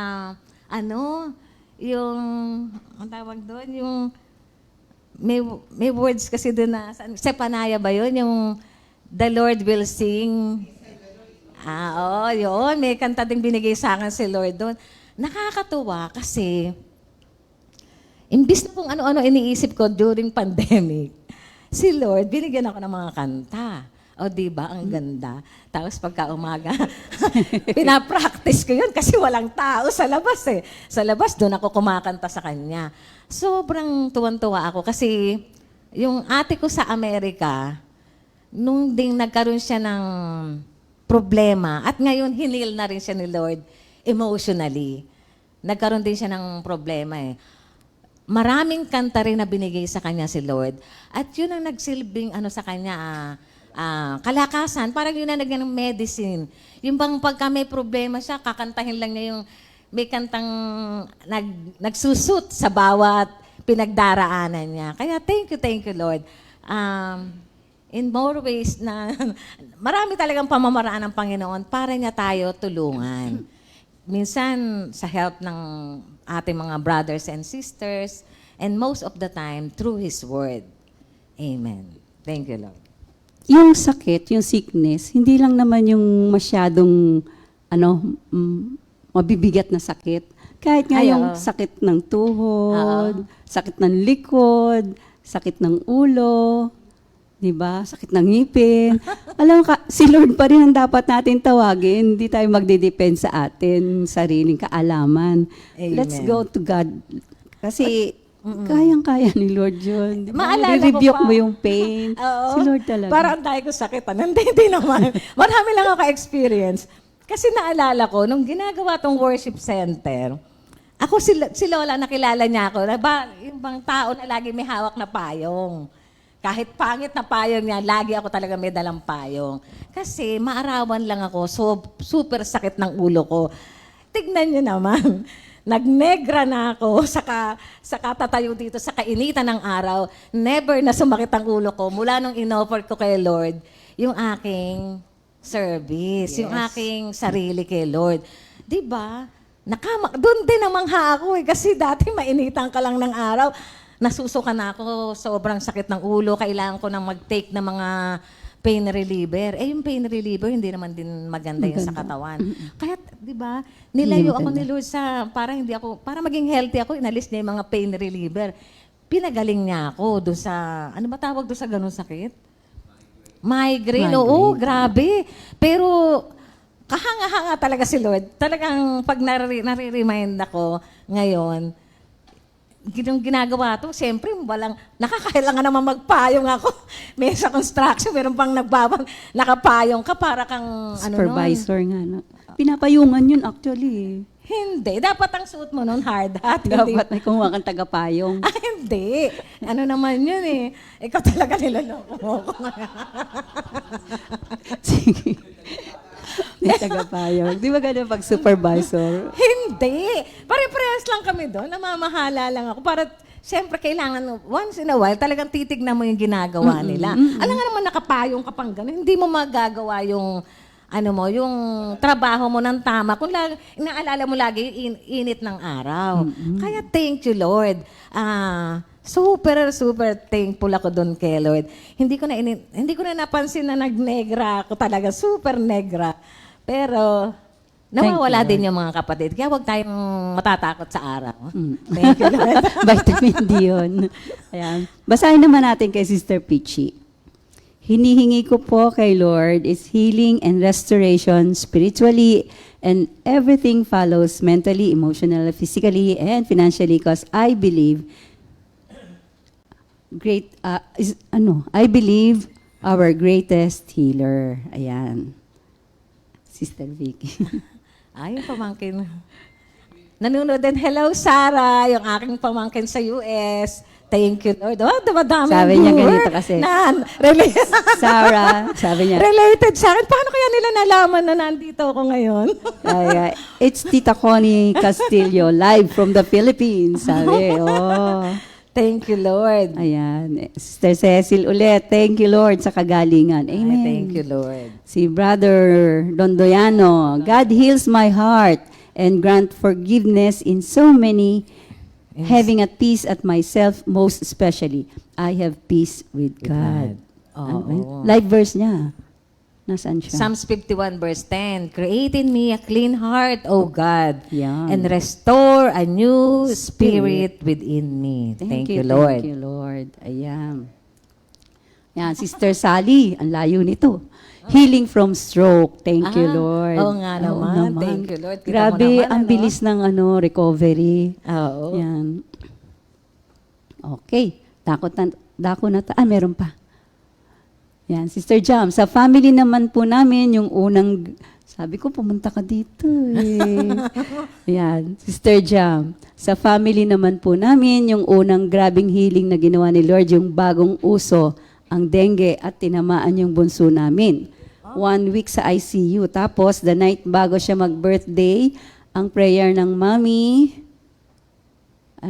yung, ang tawag doon, yung, may words kasi doon na, sa Panaya ba yun? Yung, the Lord will sing. Yun. May kanta ding binigay sa akin si Lord doon. Nakakatuwa kasi, imbis na kung ano-ano iniisip ko during pandemic, si Lord, binigyan ako ng mga kanta. O, diba? Ang ganda. Tapos pagka umaga, pinapractice ko yun kasi walang tao sa labas eh. Sa labas, doon ako kumakanta sa Kanya. Sobrang tuwan-tuwa ako kasi yung ate ko sa Amerika, nung ding nagkaroon siya ng problema, at ngayon hinil na rin siya ni Lord emotionally. Nagkaroon din siya ng problema eh. Maraming kanta rin na binigay sa kanya si Lord. At yun ang nagsilbing sa kanya, kalakasan. Parang yun ang naging medicine. Yung bang pagka may problema siya, kakantahin lang niya yung may kantang nagsusut sa bawat pinagdaraanan niya. Kaya thank you Lord. In more ways na marami talagang pamamaraan ng Panginoon para niya tayo tulungan. Minsan sa help ng ating mga brothers and sisters, and most of the time through His Word. Amen. Thank you, Lord. Yung sakit, yung sickness, hindi lang naman yung masyadong mabibigat na sakit. Kahit nga yung sakit ng tuhod, sakit ng likod, sakit ng ulo, di ba? Sakit ng ngipin. Alam ka, si Lord pa rin ang dapat natin tawagin. Hindi tayo magdidepend sa atin, sariling kaalaman. Amen. Let's go to God. Kasi Kayang-kaya ni Lord yun. Di ba? Maalala ko Nire-rebuke pa. mo yung pain. Oo. Si Lord talaga. Parang ang dahil ko sakit. Hindi naman. Marami lang ako experience. Kasi naalala ko, nung ginagawa tong worship center, ako si Lola, nakilala niya ako. Yung bang tao na lagi may hawak na payong. Kahit pangit na payong niya, lagi ako talaga may dalang payong. Kasi maarawan lang ako, so super sakit ng ulo ko. Tignan niyo naman. Nagnegra na ako sa katatayo dito sa kainitan ng araw. Never na sumakit ang ulo ko mula nung inoffer ko kay Lord yung aking service, yung aking sarili kay Lord. 'Di ba? Doon din namangha ako kasi dati mainitan ka lang ng araw. Nasusuka na ako, sobrang sakit ng ulo, kailangan ko nang mag-take ng mga pain reliever. Yung pain reliever, hindi naman din maganda yun sa katawan. Kaya, di ba, nilayo ako ni Lord para maging healthy ako, inalis niya yung mga pain reliever. Pinagaling niya ako doon sa, ano ba tawag doon sa ganun sakit? Migraine. Oo, grabe. Pero, kahanga-hanga talaga si Lord. Talagang pag nare-remind ako ngayon, ginagawa to, siyempre, nakakailangan naman magpayong ako. May sa construction, meron pang nakapayong ka para kang, Supervisor nga. No? Pinapayungan yun actually. Hindi. Dapat ang suot mo nun, hard hat. Dapat may kumuha kang tagapayong. Hindi. Ano naman yun eh. Ikaw talaga nilaloko mo ako. Sige. May tagapayong. Di ba ganun pag supervisor? Hindi. Pare-parehas lang kami doon. Namamahala lang ako. Para, siyempre, kailangan, once in a while, talagang titignan mo yung ginagawa nila. Alam nga naman, nakapayong ka pang gano'n. Hindi mo magagawa yung, yung trabaho mo ng tama. Kung inaalala mo lagi yung init ng araw. Kaya thank you, Lord. Super thankful ako doon kay Lord. Hindi ko na napansin na nagnegra ako talaga. Super negra. Pero, nawawala din yung mga kapatid. Kaya huwag tayong matatakot sa araw. Thank you, Lord. Vitamin D yun. Ayan. Basahin naman natin kay Sister Peachy. Hinihingi ko po kay Lord is healing and restoration spiritually and everything follows mentally, emotionally, physically, and financially because I believe I believe our greatest healer. Ayan. Sister Vicky. Yung pamangkin. Nanonood din. Hello, Sarah. Yung aking pamangkin sa US. Thank you, Lord. Dumadami Sabi niya ganito kasi. Sarah, sabi niya. Related sa akin. Paano kaya nila nalaman na nandito ako ngayon? It's Tita Connie Castillo, live from the Philippines. Sabi, Thank you, Lord. Ayan. Sister Cecil ulit. Thank you, Lord, sa kagalingan. Amen. Thank you, Lord. Si Brother Dondoyano, God heals my heart and grant forgiveness in so many, having at peace at myself, most especially. I have peace with God. Live verse niya. Nasaan siya? Psalms 51 verse 10, Create in me a clean heart, O God, Yan. and restore a new spirit within me. Thank you, Lord. Thank you, Lord. Ayan. Yan, Sister Sally, ang layo nito. Healing from stroke. Thank you, Lord. Oo nga naman. Thank you, Lord. Kita mo Grabe, naman, ang bilis ng recovery. Oo. Yan. Okay. Dako na meron pa. Yan, Sister Jam, sa family naman po namin, yung unang, sabi ko, pumunta ka dito eh. Yan, Sister Jam, sa family naman po namin, yung unang grabing healing na ginawa ni Lord, yung bagong uso, ang dengue at tinamaan yung bunso namin. 1 week sa ICU. Tapos, the night bago siya mag-birthday, ang prayer ng mami,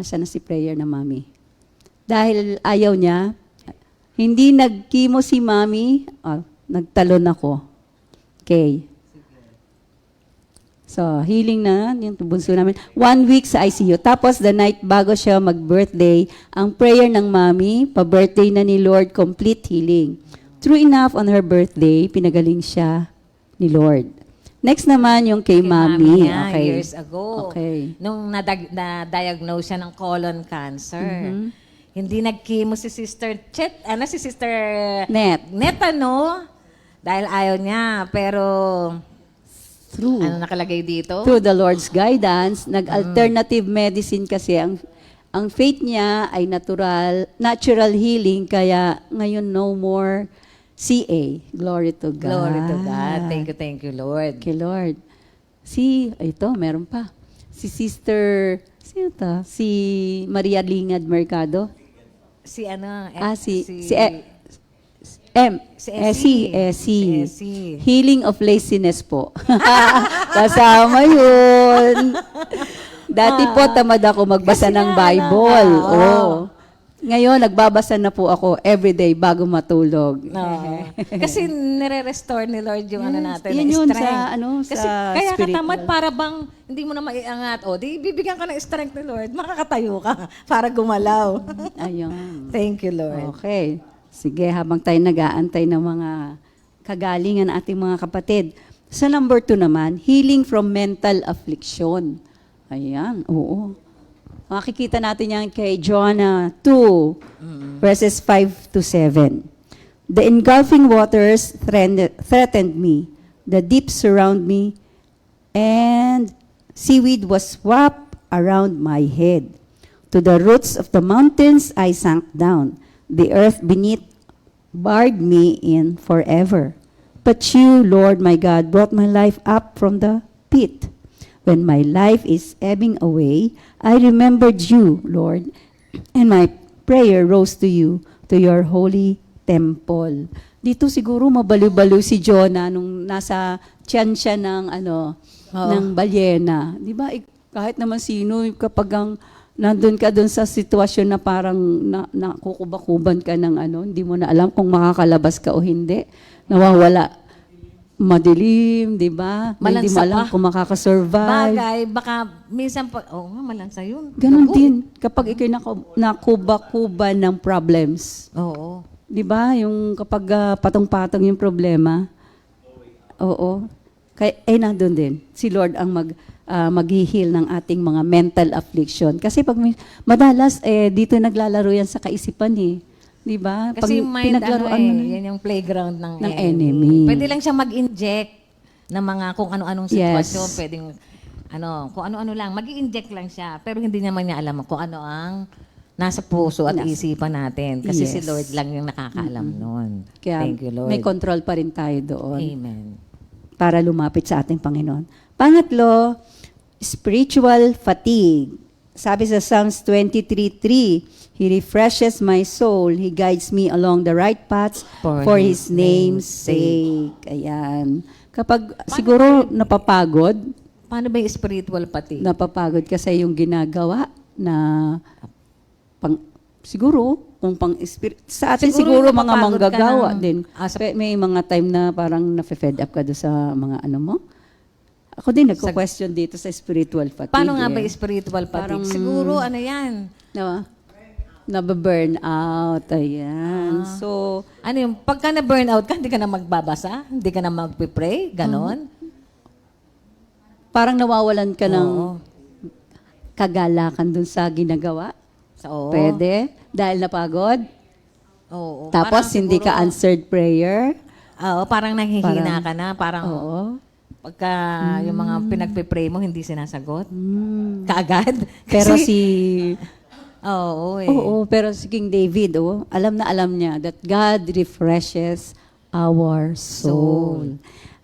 saan na si prayer ng mami? Dahil ayaw niya, hindi nag-chemo si mami, nagtalon ako. Okay. So, healing na, yung bunso namin. 1 week sa ICU. Tapos, the night bago siya mag-birthday, ang prayer ng mami, pa-birthday na ni Lord, complete healing. True enough, on her birthday, pinagaling siya ni Lord. Next naman, yung kay mami. Niya, Okay. years ago. Okay. Nung na-diagnose siya ng colon cancer. Hindi nag-chemo si Sister si Sister Net. Net, dahil ayaw niya. Pero, True. ano nakalagay dito? Through the Lord's guidance, nag-alternative medicine kasi ang Ang faith niya ay natural healing, kaya ngayon no more CA. Glory to God. Glory to God. Thank you, Lord. Okay, Lord. Ito, meron pa. Si Sister, sino to? Si Maria Lingad Mercado. Si ano? Si Essie. Healing of laziness po. Kasama yun. Dati po tamad ako magbasa Kasi ng nga, Bible. oo. Oh. Ngayon, nagbabasa na po ako everyday bago matulog. No. Kasi nire-restore ni Lord yung ano natin, Yan na yun strength. sa Kasi kaya spiritual. katamad para bang hindi mo na maiangat. O, di bibigyan ka ng strength ni Lord, makakatayo ka para gumalaw. Ayun. Thank you, Lord. Okay. Sige, habang tayo nag-aantay ng mga kagalingan ating mga kapatid. Sa number 2 naman, healing from mental affliction. Ayan, oo. Makikita natin yan kay Jonah 2, verses 5 to 7. The engulfing waters threatened me. The deep surround me, and seaweed was wrapped around my head. To the roots of the mountains I sank down. The earth beneath barred me in forever. But you, Lord my God, brought my life up from the pit. When my life is ebbing away, I remembered you, Lord, and my prayer rose to you, to your holy temple. Dito siguro mabaliw-baliw si Jonah nung nasa tiyan siya ng ng balyena. 'Di ba? Kahit naman sino kapag nandun ka dun sa sitwasyon na parang nakukubakuban ka ng hindi mo na alam kung makakalabas ka o hindi. Nawawala. Madilim, di ba? Hindi mo Malansa alam pa. kung makakasurvive. Bagay, baka minsan pa, malansa yun. Ganon Naku. din. Kapag ikay nakuba-kuba ng problems. Oo. Di ba? Yung kapag patong-patong yung problema. Oo. Nandun din. Si Lord ang mag-heal ng ating mga mental affliction. Kasi pag madalas, dito naglalaro yan sa kaisipan eh. Di ba? Kasi mind, pinaglaruan mo na- yan yung playground ng enemy. Pwede lang siya mag-inject ng mga kung ano-anong sitwasyon. Yes. Pwedeng, kung ano-ano lang. Mag-inject lang siya. Pero hindi naman niya alam kung ano ang nasa puso at isipan natin. Kasi si Yes. Lord lang yung nakakaalam nun. Kaya Thank you, Lord. may control pa rin tayo doon Amen. para lumapit sa ating Panginoon. Pangatlo, spiritual fatigue. Sabi sa Psalms 23:3, He refreshes my soul. He guides me along the right paths for His name's sake. Ayan. Kapag siguro napapagod Paano ba yung spiritual pati? kasi yung ginagawa na siguro kung sa atin siguro mga napapagod ka manggagawa ng- din. May mga time na parang na-fed up ka doon sa mga mo. Ako din nagko-question dito sa spiritual fatigue. Paano nga ba yung spiritual pati? Parang- Siguro, yan? Nababurn out. Ayan. So, Ano yung, pagka na-burnout ka, hindi ka na magbabasa? Hindi ka na magpipray? Ganon? parang nawawalan ka ng Oo. kagalakan dun sa ginagawa. Oo. Pwede. Dahil napagod. Oo. Tapos, Parang hindi ka siguro- answered prayer. Oo, parang nahihina Parang- ka na. Parang, Oo. pagka yung mga pinagpipray mo, hindi sinasagot. Mm. Kaagad. Pero Oo, pero si King David, alam na alam niya that God refreshes our soul.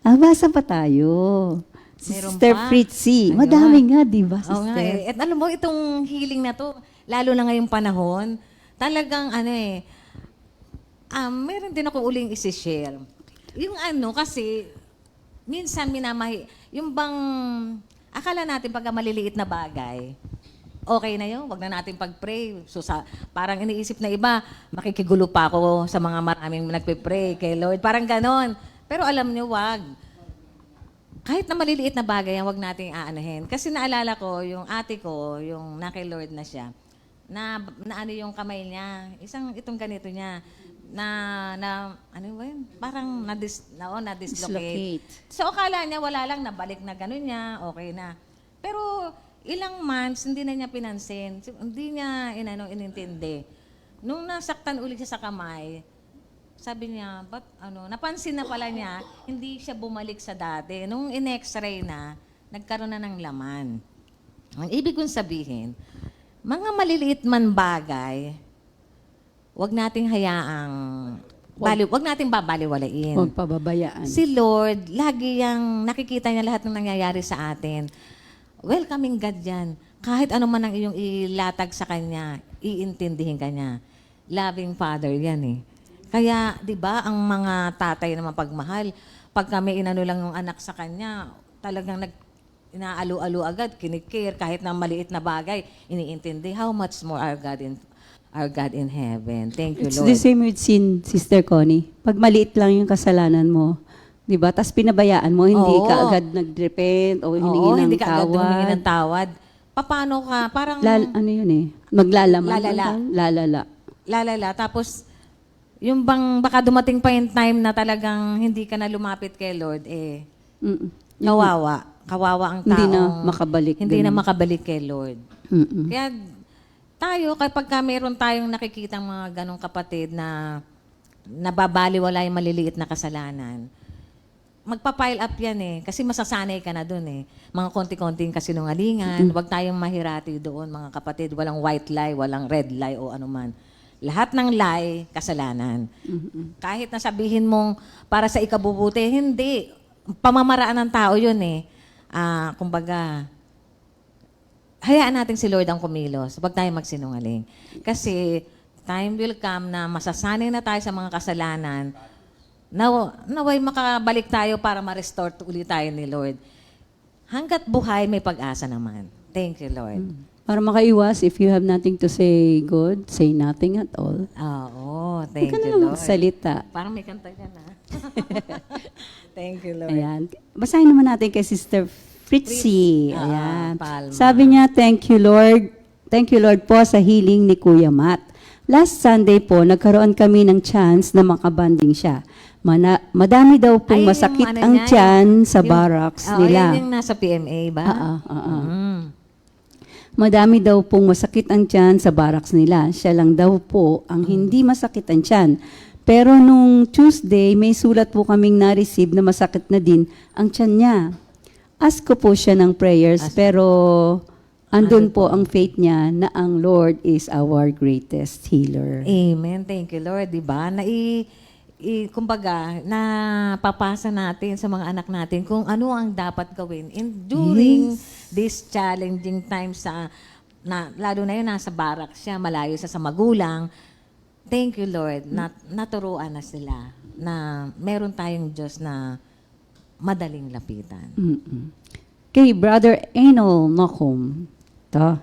Basa pa tayo. Si Meron Sister pa? Fritzy. Ayun. Madami nga, di ba, Oo nga Sister? eh. At alam mo, itong healing na to, lalo na ngayong panahon, talagang meron din ako uling isi-share. Yung kasi, minsan yung bang, akala natin pagka maliliit na bagay, okay na yun, wag na natin pag-pray. So, parang iniisip na iba, makikigulo pa ako sa mga maraming nagpe-pray kay Lord. Parang ganon. Pero alam niyo, wag. Kahit na maliliit na bagay, wag nating aanahin. Kasi naalala ko, yung ate ko, yung na kay Lord na siya, na yung kamay niya, itong ganito niya, ano ba yun? Parang na-dislocate. So, akala niya, wala lang, nabalik na gano'n niya, okay na. Pero, ilang months, hindi na niya pinansin. Hindi niya, inintindi. Nung nasaktan ulit siya sa kamay, sabi niya, napansin na pala niya, hindi siya bumalik sa dati. Nung in-x-ray na, nagkaroon na ng laman. Ang ibig kong sabihin, mga maliliit man bagay, wag nating hayaang, wag nating babaliwalain. Huwag pababayaan. Si Lord, lagi yang nakikita niya lahat ng nangyayari sa atin. Welcoming God yan. Kahit ano man ang iyong ilatag sa Kanya, iintindihin ka niya. Loving Father yan eh. Kaya, di ba, ang mga tatay na mapagmahal, pag kami inano lang yung anak sa Kanya, talagang inaalu-alu agad, kinikir, kahit na maliit na bagay, iniintindi. How much more our God in heaven. Thank you, It's Lord. the same with sin, Sister Connie. Pag maliit lang yung kasalanan mo, di ba? Tapos pinabayaan mo, hindi Oo. ka agad nag-repent o hiningi Oo, ng hindi ka agad humingi tawad. ng tawad. Paano ka? Parang Ano yun eh? Maglalaman. Lalala. Lalala. lalala. Tapos, yung bang baka dumating pa yung time na talagang hindi ka na lumapit kay Lord, Mm-mm. kawawa. Kawawa ang tao. Hindi na makabalik. Hindi na ganun. makabalik kay Lord. Mm-mm. Kaya tayo, kapag meron tayong nakikitang mga ganong kapatid na nababaliwala yung maliliit na kasalanan, magpa-pile up yan eh. Kasi masasanay ka na dun eh. Mga konti-konting kasinungalingan. Huwag tayong mahirati doon, mga kapatid. Walang white lie, walang red lie o anuman. Lahat ng lie, kasalanan. Kahit na sabihin mong para sa ikabubuti, hindi. Pamamaraan ng tao yun eh. Kumbaga, hayaan natin si Lord ang kumilos. Huwag tayong magsinungaling. Kasi time will come na masasanay na tayo sa mga kasalanan. Naway makabalik tayo para ma-restore ulit tayo ni Lord. Hanggat buhay, may pag-asa naman. Thank you, Lord. Para makaiwas, if you have nothing to say good, say nothing at all. Oo, Huwag thank ka na you, lang Lord. magsalita. Parang may kanta yan, ha? Thank you, Lord. Ayan. Basahin naman natin kay Sister Fritzy. Fritz. Ayan. Palma. Sabi niya, thank you Lord. Thank you Lord po sa healing ni Kuya Matt. Last Sunday po, nagkaroon kami ng chance na makabanding siya. Madami daw pong Ay, yung masakit ano ang niya, tiyan sa yung- barracks Oo, nila. yun yung nasa PMA ba? Mm. Madami daw pong masakit ang tiyan sa barracks nila. Siya lang daw po ang hindi masakit ang tiyan. Pero nung Tuesday, may sulat po kaming na-receive na masakit na din ang tiyan niya. Ask ko po siya ng prayers, pero andun po ang faith niya na ang Lord is our greatest healer. Amen. Thank you, Lord. Diba? Kumbaga, napapasa natin sa mga anak natin kung ano ang dapat gawin during this challenging times lalo na yun, nasa barak siya, malayo siya sa magulang. Thank you, Lord, naturuan na sila na meron tayong Diyos na madaling lapitan. Mm-mm. Kay Brother Anal Nakum. To.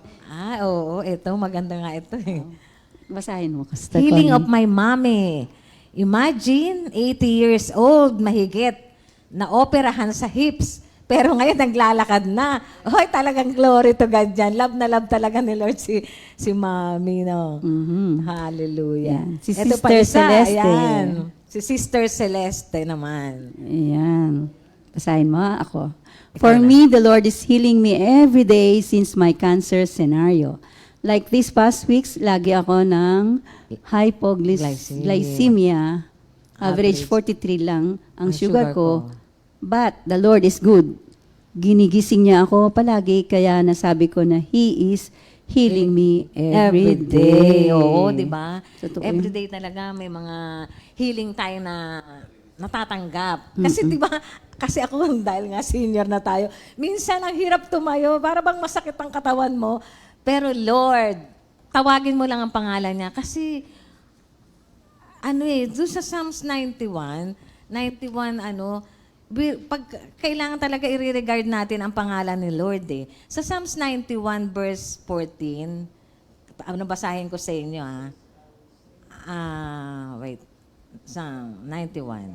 Oo, ito, maganda nga ito eh. Basahin mo. Kasta Healing of my mommy. Imagine, 80 years old, mahigit, na operahan sa hips. Pero ngayon, naglalakad na. Hoy, talagang glory to God dyan. Love na love talaga ni Lord si mommy, no? Hallelujah. Yan. Si Ito pa Sister isa, Celeste. ayan. Si Sister Celeste naman. Ayan. Basahin mo, ako. For me, the Lord is healing me every day since my cancer scenario. Like these past weeks, lagi ako ng hypoglycemia. Average 43 lang ang sugar ko. But the Lord is good. Ginigising niya ako palagi, kaya nasabi ko na He is healing me every day. Oo, di ba? Totoo Every yun. day talaga may mga healing tayo na natatanggap. Kasi di ba, kasi ako dahil nga senior na tayo, minsan ang hirap tumayo, para bang masakit ang katawan mo. Pero Lord, tawagin mo lang ang pangalan niya. Kasi, doon sa Psalms 91, pag kailangan talaga i-regard natin ang pangalan ni Lord eh. Sa Psalms 91 verse 14, basahin ko sa inyo wait. Psalm 91.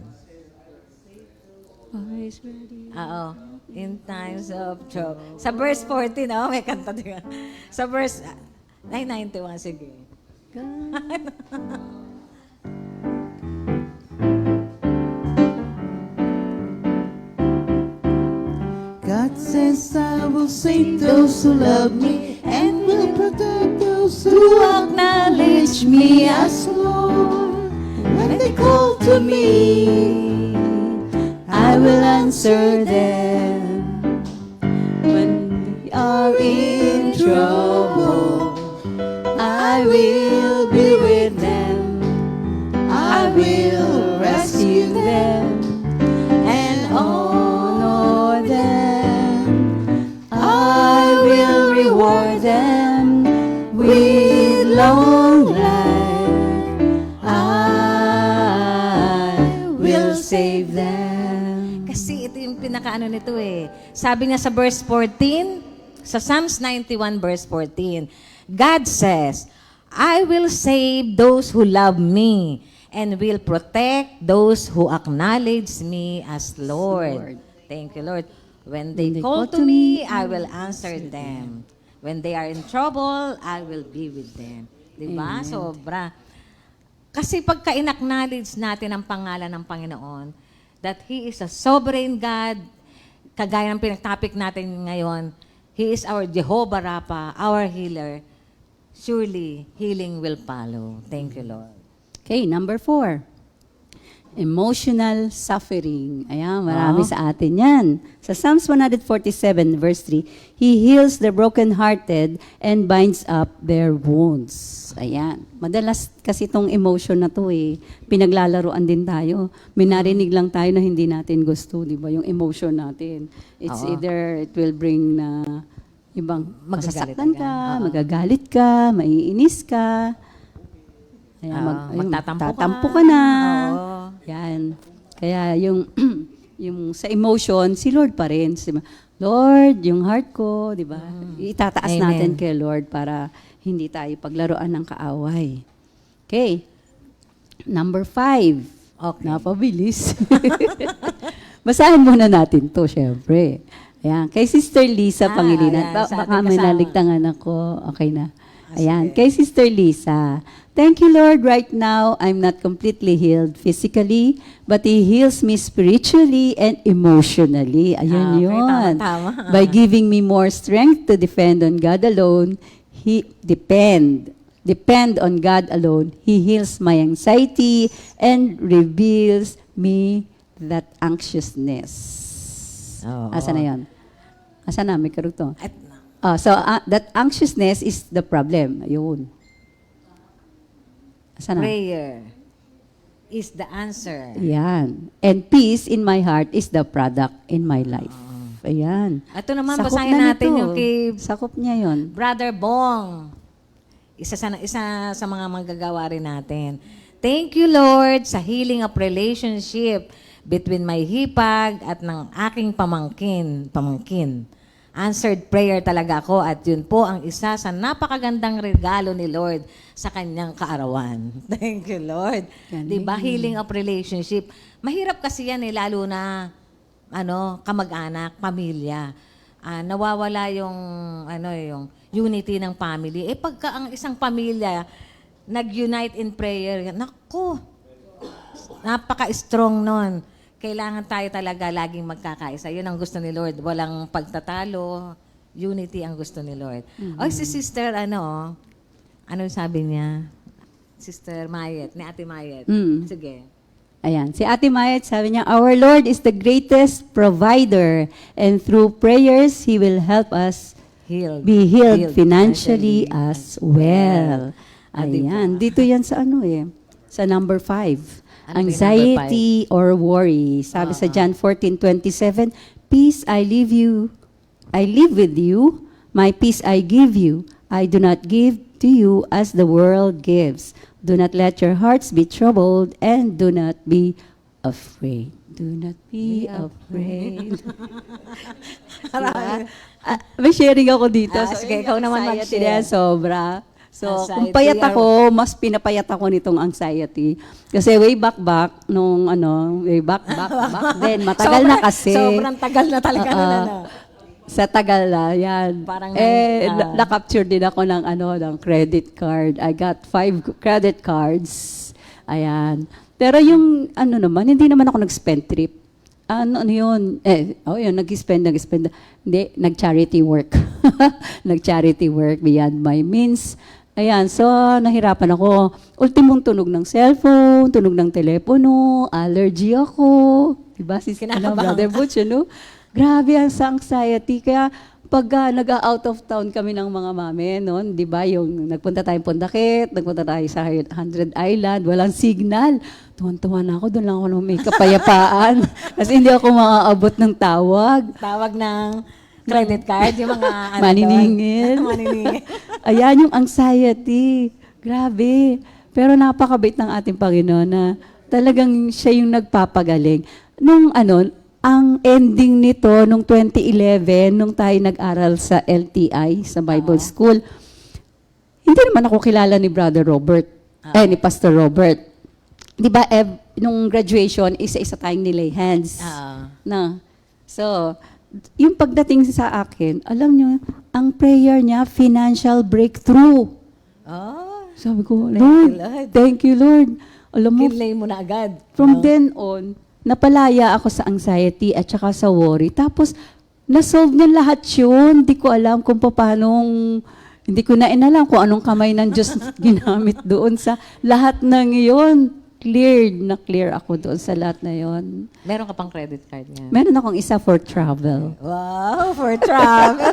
Oo. In times of trouble. Sa verse 14, may kanta din. Sa verse 91, sige. God says I will save those who love me and will protect those who acknowledge me as Lord. When they call to me, I will answer them. When they are in trouble, I will be with them. I will rescue them and honor them. I will reward them with long life. I will save them. Kasi ito yung pinakaano nito eh. Sabi nga sa verse 14, sa Psalms 91 verse 14, God says, I will save those who love me and will protect those who acknowledge me as Lord. Thank you, Lord. When they call to me, I will answer them. When they are in trouble, I will be with them. Diba? Sobra. Kasi pagka in-acknowledge natin ang pangalan ng Panginoon, that He is a sovereign God, kagaya ng pinag-topic natin ngayon, He is our Jehovah Rapha, our healer, surely healing will follow. Thank you, Lord. Okay, number 4. Emotional suffering. Ayan, marami sa atin yan. Sa Psalms 147 verse 3, He heals the brokenhearted and binds up their wounds. Ayan. Madalas kasi itong emotion na to pinaglalaroan din tayo. May narinig lang tayo na hindi natin gusto, di ba? Yung emotion natin. It's either it will bring na ibang masasaktan ka, magagalit ka, maiinis ka. Ayan, magtatampo ka na. Yan. Kaya yung yung sa emotion, si Lord pa rin. Lord, yung heart ko, di ba? Itataas Amen. natin kay Lord para hindi tayo paglaruan ng kaaway. Okay. Number 5. Okay. Napabilis. Basahin muna natin to, syempre. Ayan. Kay Sister Lisa Pangilinan. ayan, sa Baka ating may kasama. naligtangan ako. Okay na. Ayan. Kay Sister Lisa. Thank you, Lord. Right now, I'm not completely healed physically, but He heals me spiritually and emotionally. Ayun Okay, yun. tama. By giving me more strength to depend on God alone, depend on God alone. He heals my anxiety and reveals me that anxiousness. Oo. Asa na yun? Asa na? May karugtong. At, That anxiousness is the problem. Ayun. Asa na? prayer is the answer. Ayan. And peace in my heart is the product in my life. Ayan. Ito naman, Sakop basahin na natin nito. yung kay Sakop niya yon. Brother Bong. Isa sa mga manggagawa rin natin. Thank you, Lord, sa healing of relationship between my hipag at ng aking pamangkin. Answered prayer talaga ako at yun po ang isa sa napakagandang regalo ni Lord sa kanyang kaarawan. Thank you, Lord. Galing. Diba? Healing of relationship. Mahirap kasi yan lalo na kamag-anak, pamilya. Nawawala yung unity ng family. Pagka ang isang pamilya nag-unite in prayer, naku, napaka-strong nun. Kailangan tayo talaga laging magkakaisa. Yun ang gusto ni Lord. Walang pagtatalo. Unity ang gusto ni Lord. Si Sister, ano sabi niya? Sister Mayet, ni Ate Mayet. Sige. Ayan. Si Ate Mayet, sabi niya, Our Lord is the greatest provider and through prayers, He will help us be healed financially as well. Ayan. Dito yan sa sa number 5. Ano ba yung Anxiety or worry. Sabi sa John 14:27, Peace I live with you, my peace I give you. I do not give to you as the world gives. Do not let your hearts be troubled and do not be afraid. Do not be afraid. Diba? May sharing ako dito. Sige, ikaw naman anxiety mag-share. niya, sobra. So, kung Anxiety payat or- ako, mas pinapayat ako nitong anxiety. Kasi way back, then, matagal na kasi. Sobrang tagal na talaga nun, Sa tagal na, yan. Parang na-capture din ako ng credit card. I got 5 credit cards. Ayan. Pero yung, hindi naman ako nag-spend trip. Ano yun? Yun, nag-spend. Hindi, nag-charity work. Nag-charity work beyond my means. Ayan, so nahirapan ako. Ultimong tunog ng cellphone, tunog ng telepono, allergy ako. Diba, Kinakabahan Brother Butch, Grabe ang sa anxiety. Kaya pag nag-out of town kami ng mga mami noon, di ba, yung nagpunta tayong Pondakit, nagpunta tayo sa 100 Island, walang signal. Tuwan-tuwa na ako, doon lang ako may kapayapaan. Kasi hindi ako maaabot ng tawag. Tawag ng credit card, yung mga ano Maniningil. doon. Maniningil. Ayan yung anxiety. Grabe. Pero napakabait ng ating Panginoon na talagang siya yung nagpapagaling. Nung ang ending nito, nung 2011, nung tayo nag-aral sa LTI, sa Bible School, hindi naman ako kilala ni Brother Robert, ni Pastor Robert. Di ba, nung graduation, isa-isa tayong nilay hands. Na. So, yung pagdating sa akin, alam nyo, ang prayer niya, financial breakthrough. Oh, Sabi ko, Thank you, Lord, Lord. thank you, Lord. Alam mo, kinlay mo na agad. from then on, napalaya ako sa anxiety at saka sa worry. Tapos, nasolve niya lahat yun. Hindi ko alam kung hindi ko na inalam kung anong kamay ng Diyos ginamit doon sa lahat ng yun. Clear ako doon sa lahat na yun. Meron ka pang credit card niya. Meron akong isa for travel. Wow, for travel.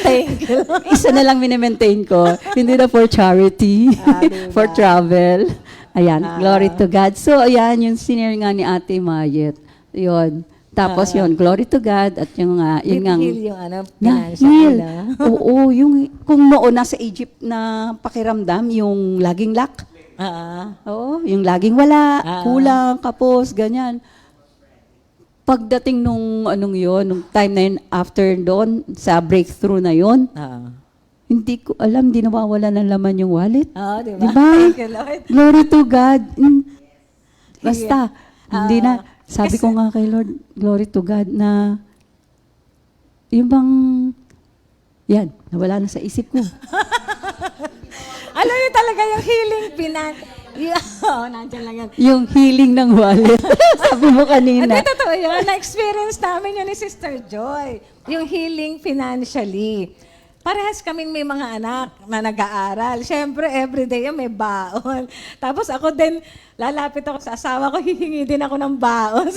Thank you. Isa na lang minimaintain ko. Hindi na for charity, Diba? for travel. Ayan, glory to God. So, ayan, yung senior nga ni Ate Mayet. Yun. Tapos yun, glory to God. At yung yun nga. Heal yung financial Na-heal. na. Oo, yung kung noon nasa Egypt na pakiramdam, yung laging lack. Oo, yung laging wala, kulang, kapos, ganyan. Pagdating nung nung time na yun, after doon, sa breakthrough na yun, hindi ko alam, di nawawala ng laman yung wallet. Diba? Diba? Thank you, Lord. Glory to God. Basta, hindi na, sabi ko nga kay Lord, glory to God na, yung bang, yan, nawala na sa isip ko. Alam niyo talaga yung healing nandiyan lang yan. Yung healing ng wallet. Sabi mo kanina. Hindi, totoo yun. Na-experience namin yun ni Sister Joy. Yung healing financially. Parehas kaming may mga anak na nag-aaral. Siyempre, everyday yan may baon. Tapos ako din, lalapit ako sa asawa ko, hihingi din ako ng baon.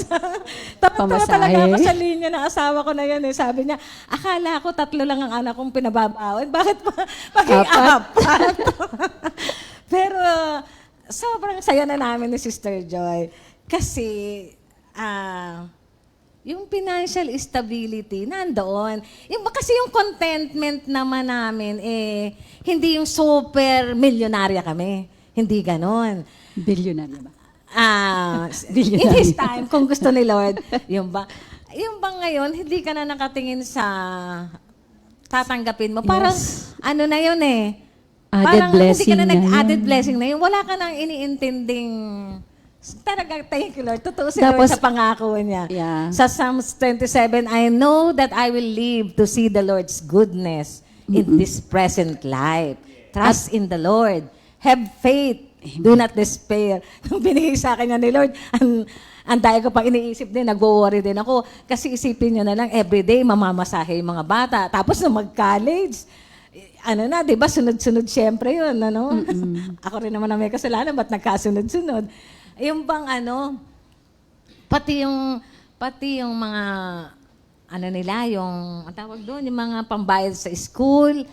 Tawa talaga ako sa linya ng asawa ko na yun. Sabi niya, akala ko 3 lang ang anak kong pinababaon. Bakit pa maging 4? Pero sobrang saya na namin ni Sister Joy. Kasi, yung financial stability, nandoon. Kasi yung contentment naman namin, hindi yung super milyonarya kami. Hindi ganon. Billionaire ba? In His time, kung gusto ni Lord, yung ba ngayon, hindi ka na nakatingin sa tatanggapin mo. Parang, na yun Added blessing hindi ka na na nag-added yun. blessing na yun. Wala ka nang iniintinding talaga, thank you, Lord. Totoo si Tapos, Lord sa pangako niya. Yeah. Sa Psalms 27, I know that I will live to see the Lord's goodness in this present life. Trust in the Lord. Have faith. Do not despair. Nung binigay sa akin niya ni Lord, ang dahil ko pang iniisip din, nag-worry din ako. Kasi isipin niyo na lang, everyday, mamamasahe yung mga bata. Tapos nung mag-college, di ba, sunod-sunod siyempre yun, Ako rin naman na may kasalanan, ba't nagkasunod-sunod? Yung bang pati yung mga, nila, yung, ang tawag doon, yung mga pambayad sa school,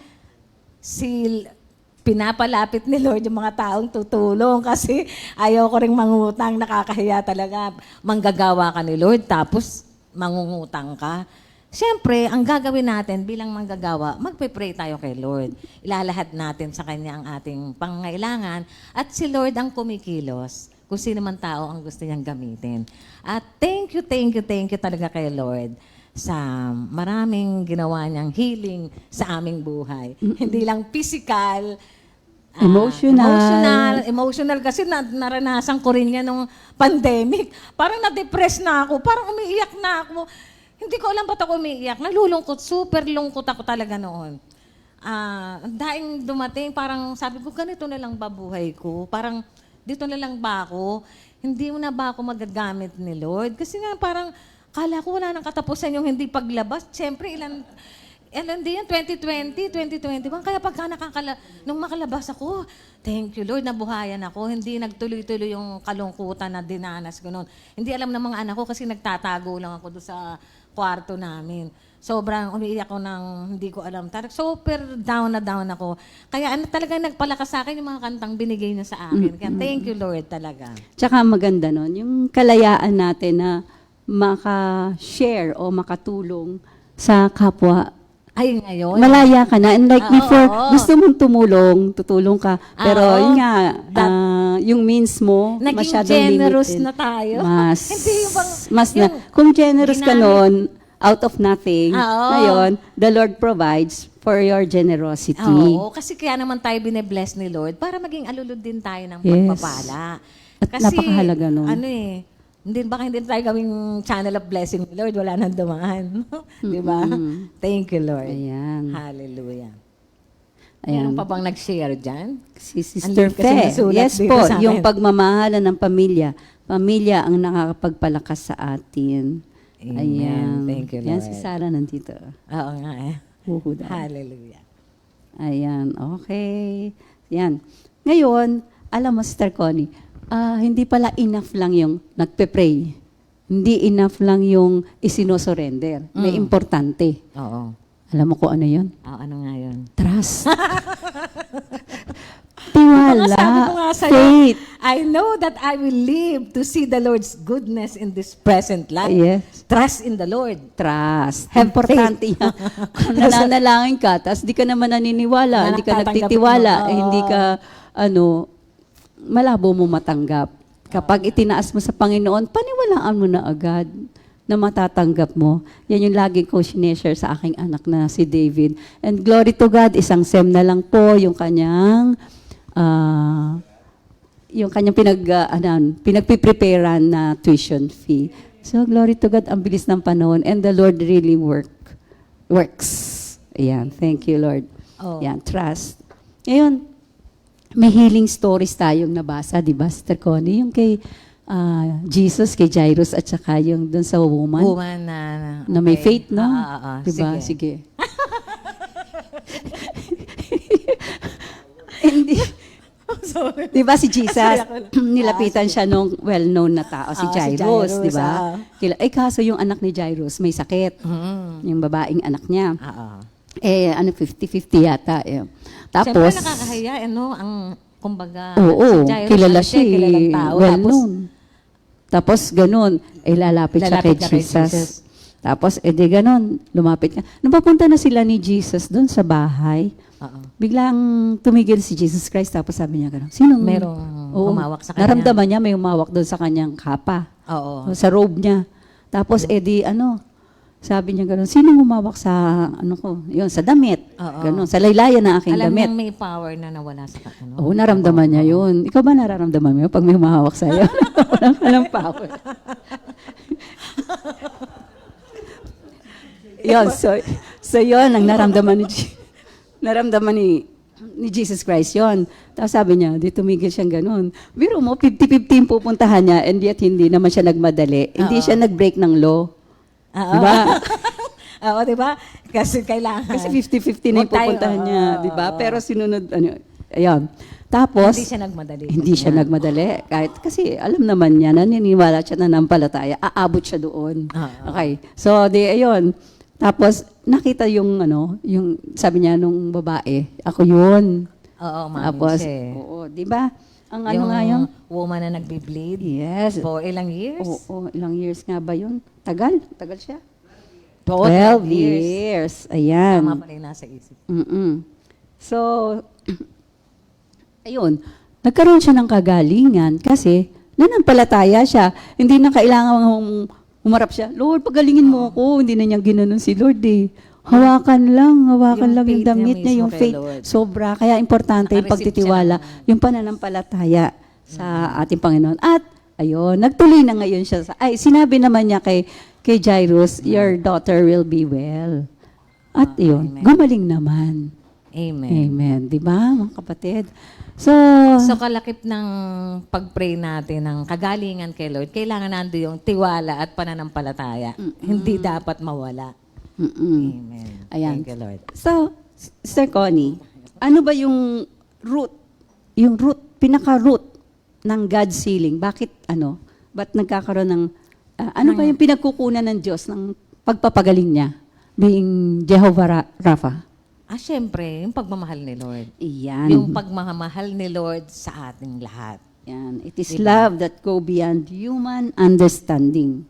pinapalapit ni Lord yung mga taong tutulong kasi ayaw ko ring mangutang, nakakahiya talaga. Manggagawa ka ni Lord, tapos mangungutang ka. Siyempre, ang gagawin natin bilang manggagawa, magpe-pray tayo kay Lord. Ilalahad natin sa Kanya ang ating pangangailangan at si Lord ang kumikilos kung sino man tao ang gusto niyang gamitin. At thank you talaga kay Lord sa maraming ginawa niyang healing sa aming buhay. Hindi lang physical, emotional kasi naranasan ko rin yan nung pandemic. Parang na-depress na ako, parang umiiyak na ako. Hindi ko alam ba't ako umiiyak. Nalulungkot, super lungkot ako talaga noon. Daing dumating, parang sabi ko, ganito na lang ba buhay ko? Parang dito na lang ba ako? Hindi mo na ba ako magagamit ni Lord? Kasi nga parang, kala ko wala nang katapusan yung hindi paglabas. Siyempre, ilan din yan? 2020, 2021. Kaya pagka nung makalabas ako, thank you Lord, nabuhayan ako. Hindi nagtuloy-tuloy yung kalungkutan na dinanas ko noon. Hindi alam ng mga anak ko kasi nagtatago lang ako doon sa kwarto namin. Sobrang umiiyak ako ng hindi ko alam. Super down na down ako. Kaya talagang nagpalakas sa akin yung mga kantang binigay niya sa akin. Kaya thank you, Lord, talaga. Tsaka maganda nun, yung kalayaan natin na maka-share o makatulong sa kapwa. Ay, ngayon. Malaya ka na. And like before, oo. gusto mong tumulong, tutulong ka. Pero Oo. yun nga, yung means mo, Naging masyadong generous limited. na tayo. Mas, Hindi yung bang- mas na. yung Kung generous ka ginamit- noon, out of nothing, Oo. ngayon, the Lord provides for your generosity. Oo, kasi kaya naman tayo bine-bless ni Lord para maging alulod din tayo ng Yes. pagpapala. At napakahalaga nun. Ano eh, baka hindi tayo gawing channel of blessing ni Lord, wala nang dumaan. Di ba? Thank you, Lord. Ayan. Hallelujah. Ayan. Meron pa bang nag-share dyan? Si Ang Sister liit kasi Fe. nasulat Yes dito po, sa akin. yung pagmamahalan ng pamilya. Pamilya ang nakakapagpalakas sa atin. Amen. Ayan. Thank you, Yan Lord. si Sarah nandito. Oo nga eh. Huhuda. Hallelujah. Ayan, okay. Yan. Ngayon, alam mo, Sister Connie, hindi pala enough lang yung nagpe-pray. Hindi enough lang yung isinosurrender. May importante. Oo. Alam mo kung ano yun? Ano nga yun? Trust. Tiwala. Sabi ko nga sa'yo, Faith. I know that I will live to see the Lord's goodness in this present life. Yes. Trust in the Lord. Trust. Have Importante yan. Kung nananalangin ka, tapos di ka naman naniniwala, hindi ka Natatanggap nagtitiwala, mo. hindi ka, malabo mo matanggap. Kapag itinaas mo sa Panginoon, paniwalaan mo na agad na matatanggap mo. Yan yung lagi ko sineshare sa aking anak na si David. And glory to God, isang SEM na lang po yung kanyang pinagpipreparean na tuition fee. So, glory to God, ang bilis ng panahon. And the Lord really works. Ayan, thank you, Lord. Oh. Ayan, trust. Ngayon, may healing stories tayong nabasa, di ba, Sister Connie? Yung kay Jesus, kay Jairus, at saka yung dun sa woman Woman na may okay. faith, no? Di ba? Sige. Sige. Hindi. Di ba si Jesus, nilapitan siya nung well-known na tao, si Si Jairus, Jairus, di ba? Kaso yung anak ni Jairus may sakit. Yung babaeng anak niya. 50-50 yata. Tapos, Siyempre nakakahiya, ang kumbaga, oo, si Jairus, kilala siya, kilalang tao. well-known. Tapos, ganun, lalapit siya kay Lalapit siya kay Jesus. Jesus. Tapos, ganun, lumapit ka. Nung papunta na sila ni Jesus doon sa bahay, biglang tumigil si Jesus Christ, tapos sabi niya gano'n, sinong Merong humawak sa kanya. Naramdaman niya may humawak doon sa kanyang kapa, Oo. sa robe niya. Tapos, sabi niya gano'n, sinong humawak sa, yun, sa damit. Oo. Gano'n, sa laylayan ng aking Alam damit. niyang may power na nawala sa kanya. Oo, naramdaman niya yun. Ikaw ba nararamdaman mo yun pag may humahawak sa'yo? Walang power. Yun, so yun ang naramdaman ni Jesus Christ yun. Tapos sabi niya, di tumigil siyang ganun. Biro mo, 50-50 pupuntahan niya, and yet hindi naman siya nagmadali. Hindi siya nag-break ng law. Oo. Diba? Oo, di ba? Kasi kailangan. Kasi 50-50 na yung Huwag tayo, pupuntahan niya, oo, di ba? oo. Pero sinunod, ayun. Tapos, Hindi siya nagmadali. Hindi siya nagmadali. Kasi alam naman niya, naniniwala siya na nampalataya, aabot siya doon. Okay. So, ayun. Tapos, nakita yung sabi niya nung babae, ako yun. Oo, mami Tapos, siya eh. oo, di ba? Ang Yung nga yun? woman na nagbe-bleed Yes. for ilang years? Oo, ilang years nga ba yun? Tagal siya. 12 years. Ayan. Tama pala yung nasa isip. So, ayun, nagkaroon siya ng kagalingan kasi nanampalataya siya. Hindi na kailangan humarap siya, Lord, pagalingin mo ako. Hindi na niya ginanon si Lord eh. Hawakan lang Yung yung faith damit niya niya, yung mismo kay faith. Lord. Sobra. Kaya importante yung Nakareceive pagtitiwala, siya yung pananampalataya sa ating Panginoon. At, ayun, nagtuloy na ngayon siya. Sinabi naman niya kay Jairus, your daughter will be well. At yun, Amen. gumaling naman. Amen. Amen. Di ba, mga kapatid? So, So kalakip ng pag-pray natin ng kagalingan kay Lord, kailangan nando yung tiwala at pananampalataya. Hindi dapat mawala. Amen. Ayan. Thank you, Lord. So, Sir Connie, ano ba yung root, pinaka-root ng God's healing? Ba't nagkakaroon ng, ano ba yung pinagkukunan ng Diyos ng pagpapagaling niya? being Jehovah Rapha? Syempre, yung pagmamahal ni Lord. Iyan. Yung pagmamahal ni Lord sa ating lahat. Yan. It is Diba? love that go beyond human understanding.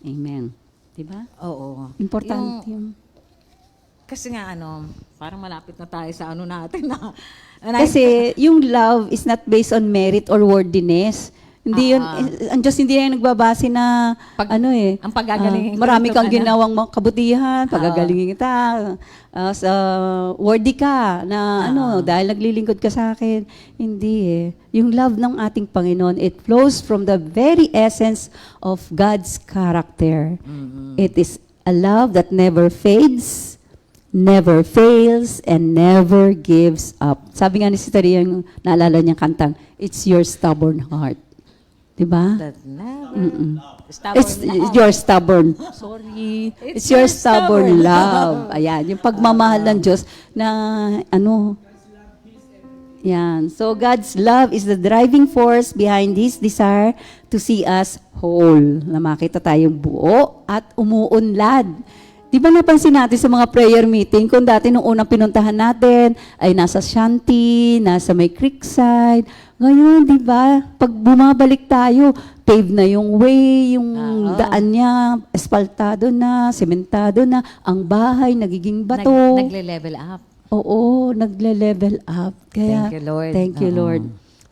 Amen. Diba? Oo. Importante yung... Kasi nga parang malapit na tayo sa natin na. Kasi yung love is not based on merit or worthiness. Hindi yun, ang Diyos hindi yan nagbabase na, ang pagagalingin ko marami ito, kang ginawang mga kabutihan, pagagalingin kita, sa worthy ka, na dahil naglilingkod ka sa akin. Hindi eh. Yung love ng ating Panginoon, it flows from the very essence of God's character. It is a love that never fades, never fails, and never gives up. Sabi nga ni Sister yung naalala niyang kantang, it's your stubborn heart. Diba? That never It's your stubborn. Sorry. It's your stubborn love. Ayan, yung pagmamahal ng Diyos na Yan. So God's love is the driving force behind His desire to see us whole. Na makita tayong buo at umuunlad. Di ba napansin natin sa mga prayer meeting, kung dati nung unang pinuntahan natin ay nasa shanty, nasa may creekside. Ngayon, di ba, pag bumabalik tayo, paved na yung way, yung daan niya, espaltado na, sementado na, ang bahay nagiging bato. Nagle-level up. Oo, nagle-level up. Kaya, Thank you, Lord. Thank you, Lord.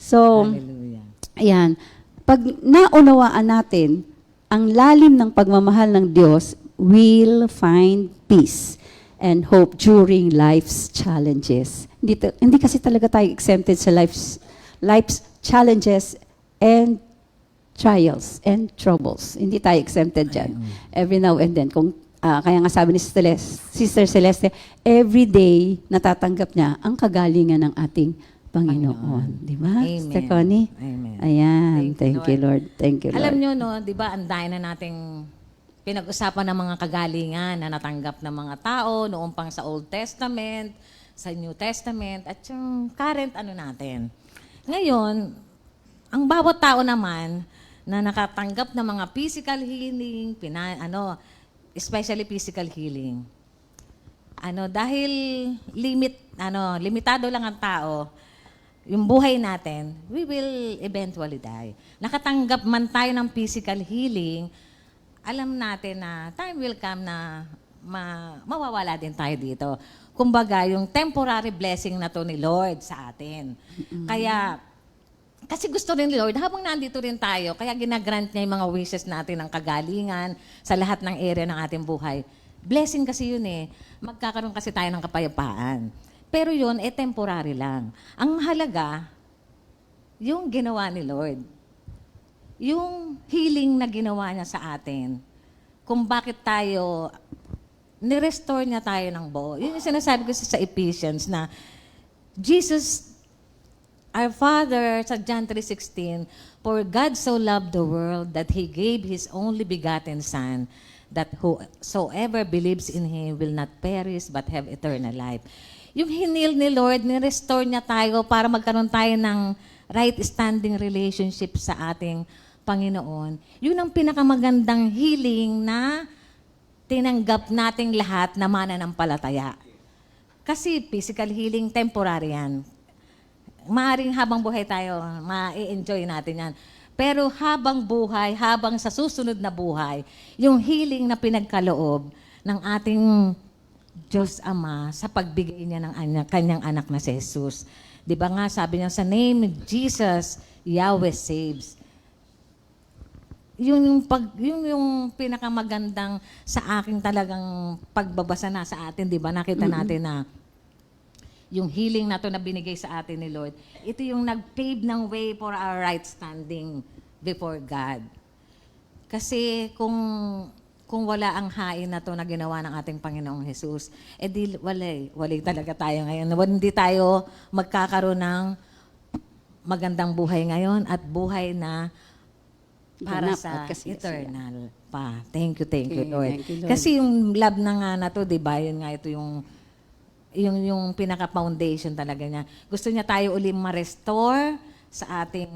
So, Hallelujah. ayan, pag naunawaan natin ang lalim ng pagmamahal ng Diyos, we'll find peace and hope during life's challenges. Hindi kasi talaga tayo exempted sa life's challenges and trials and troubles. Hindi tayo exempted dyan. Every now and then. Kaya nga sabi ni Sister Celeste, every day natatanggap niya ang kagalingan ng ating Panginoon. Di ba, Amen. Sister Connie? Amen. Ayan. Thank you, Lord. Thank you, Lord. Alam nyo, di ba, ang dahil na nating pinag-usapan ng mga kagalingan na natanggap ng mga tao noong pang sa Old Testament, sa New Testament, at yung current natin. Ngayon, ang bawat tao naman na nakatanggap ng mga physical healing, especially physical healing. Dahil limitado lang ang tao, yung buhay natin, we will eventually die. Nakatanggap man tayo ng physical healing, alam natin na time will come na mawawala din tayo dito. Kumbaga, yung temporary blessing na to ni Lord sa atin. Kaya, kasi gusto rin ni Lord, habang nandito rin tayo, kaya ginagrant niya yung mga wishes natin ng kagalingan sa lahat ng area ng ating buhay. Blessing kasi yun eh. Magkakaroon kasi tayo ng kapayapaan. Pero yun, temporary lang. Ang mahalaga, yung ginawa ni Lord. Yung healing na ginawa niya sa atin, kung bakit tayo, nirestore niya tayo ng buo. Yun yung sinasabi ko sa Ephesians na Jesus, our Father, sa John 3:16, for God so loved the world that He gave His only begotten Son, that whosoever believes in Him will not perish but have eternal life. Yung hinil ni Lord, nirestore niya tayo para magkaroon tayo ng right standing relationship sa ating Panginoon. Yun ang pinakamagandang healing na tinanggap nating lahat na mananampalataya. Kasi physical healing, temporary yan. Maaring habang buhay tayo, ma-enjoy natin yan. Pero habang buhay, habang sa susunod na buhay, yung healing na pinagkaloob ng ating Diyos Ama sa pagbigay niya ng kanyang anak na si Jesus. Di ba nga, sabi niya, sa name of Jesus, Yahweh saves. Yung pinakamagandang sa aking talagang pagbabasa na sa atin, di ba? Nakita natin na yung healing na to na binigay sa atin ni Lord, ito yung nag-pave ng way for our right standing before God. Kasi kung wala ang hain na to na ginawa ng ating Panginoong Jesus, walay talaga tayo ngayon. Hindi tayo magkakaroon ng magandang buhay ngayon at buhay na para Ganap sa at kasiyasiya. eternal pa. Thank you, Lord. Thank you, Lord. Kasi yung love na nga na to, di ba, yun nga ito yung pinaka-foundation talaga niya. Gusto niya tayo ulit ma-restore sa ating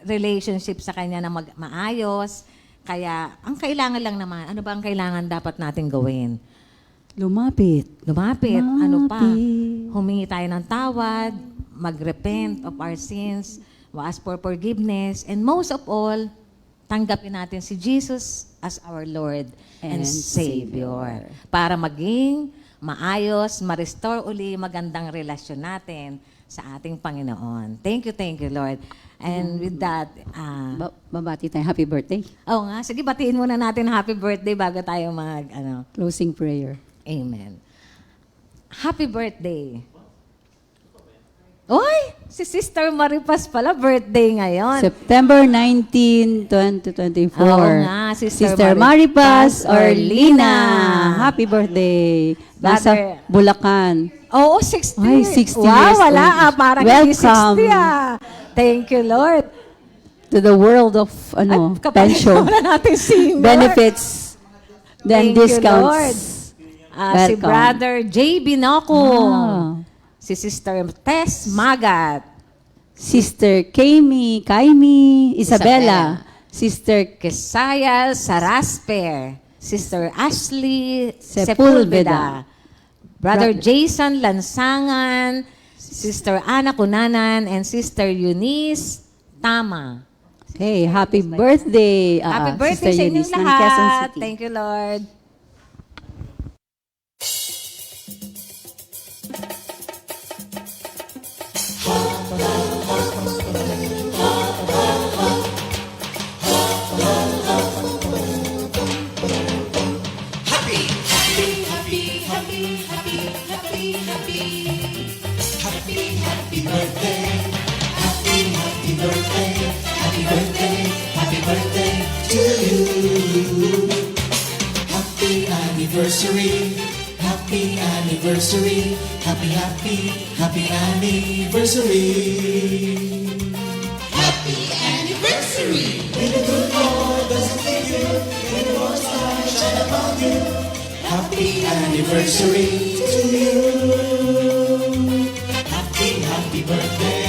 relationship sa Kanya na maayos. Kaya, ang kailangan lang naman, ano ba ang kailangan dapat natin gawin? Lumapit. Lumapit, ano pa? Lumapit. Humingi tayo ng tawad, mag-repent of our sins, ask for forgiveness, and most of all, tanggapin natin si Jesus as our Lord and And Savior. Para maging maayos, ma-restore uli magandang relasyon natin sa ating Panginoon. Thank you, Lord. And with that, Babati tayo. Happy birthday. sige, batiin muna natin happy birthday bago tayo Closing prayer. Amen. Happy birthday. Oy, si Sister Maripas pala, birthday ngayon. September 19, 2024. Oo nga, Sister Maripas Orlina. Happy birthday. Nasa Brother- Bulacan. Oo, 60. Ay, 60 wow, years wala old. parang hindi Welcome. 60 Thank you, Lord. To the world of pension, Kapag natin singer. benefits, then Thank you, discounts. Lord. Si Welcome. Brother J. Binoco. Ah. Si Sister Tess Magat. Sister Kaimi, Isabella. Sister Kesayal Sarasper. Sister Ashley Sepulveda. Sepulveda. Brother Jason Lansangan. Sister Ana Cunanan. And Sister Eunice Tama. Hey, happy birthday. Happy birthday Sister sa inyong Eunice ng Quezon lahat. City. Thank you, Lord. Happy anniversary, happy anniversary, happy anniversary. Happy anniversary! May the good Lord bless you, may the Lord's light shine upon you. Happy anniversary to you. Happy birthday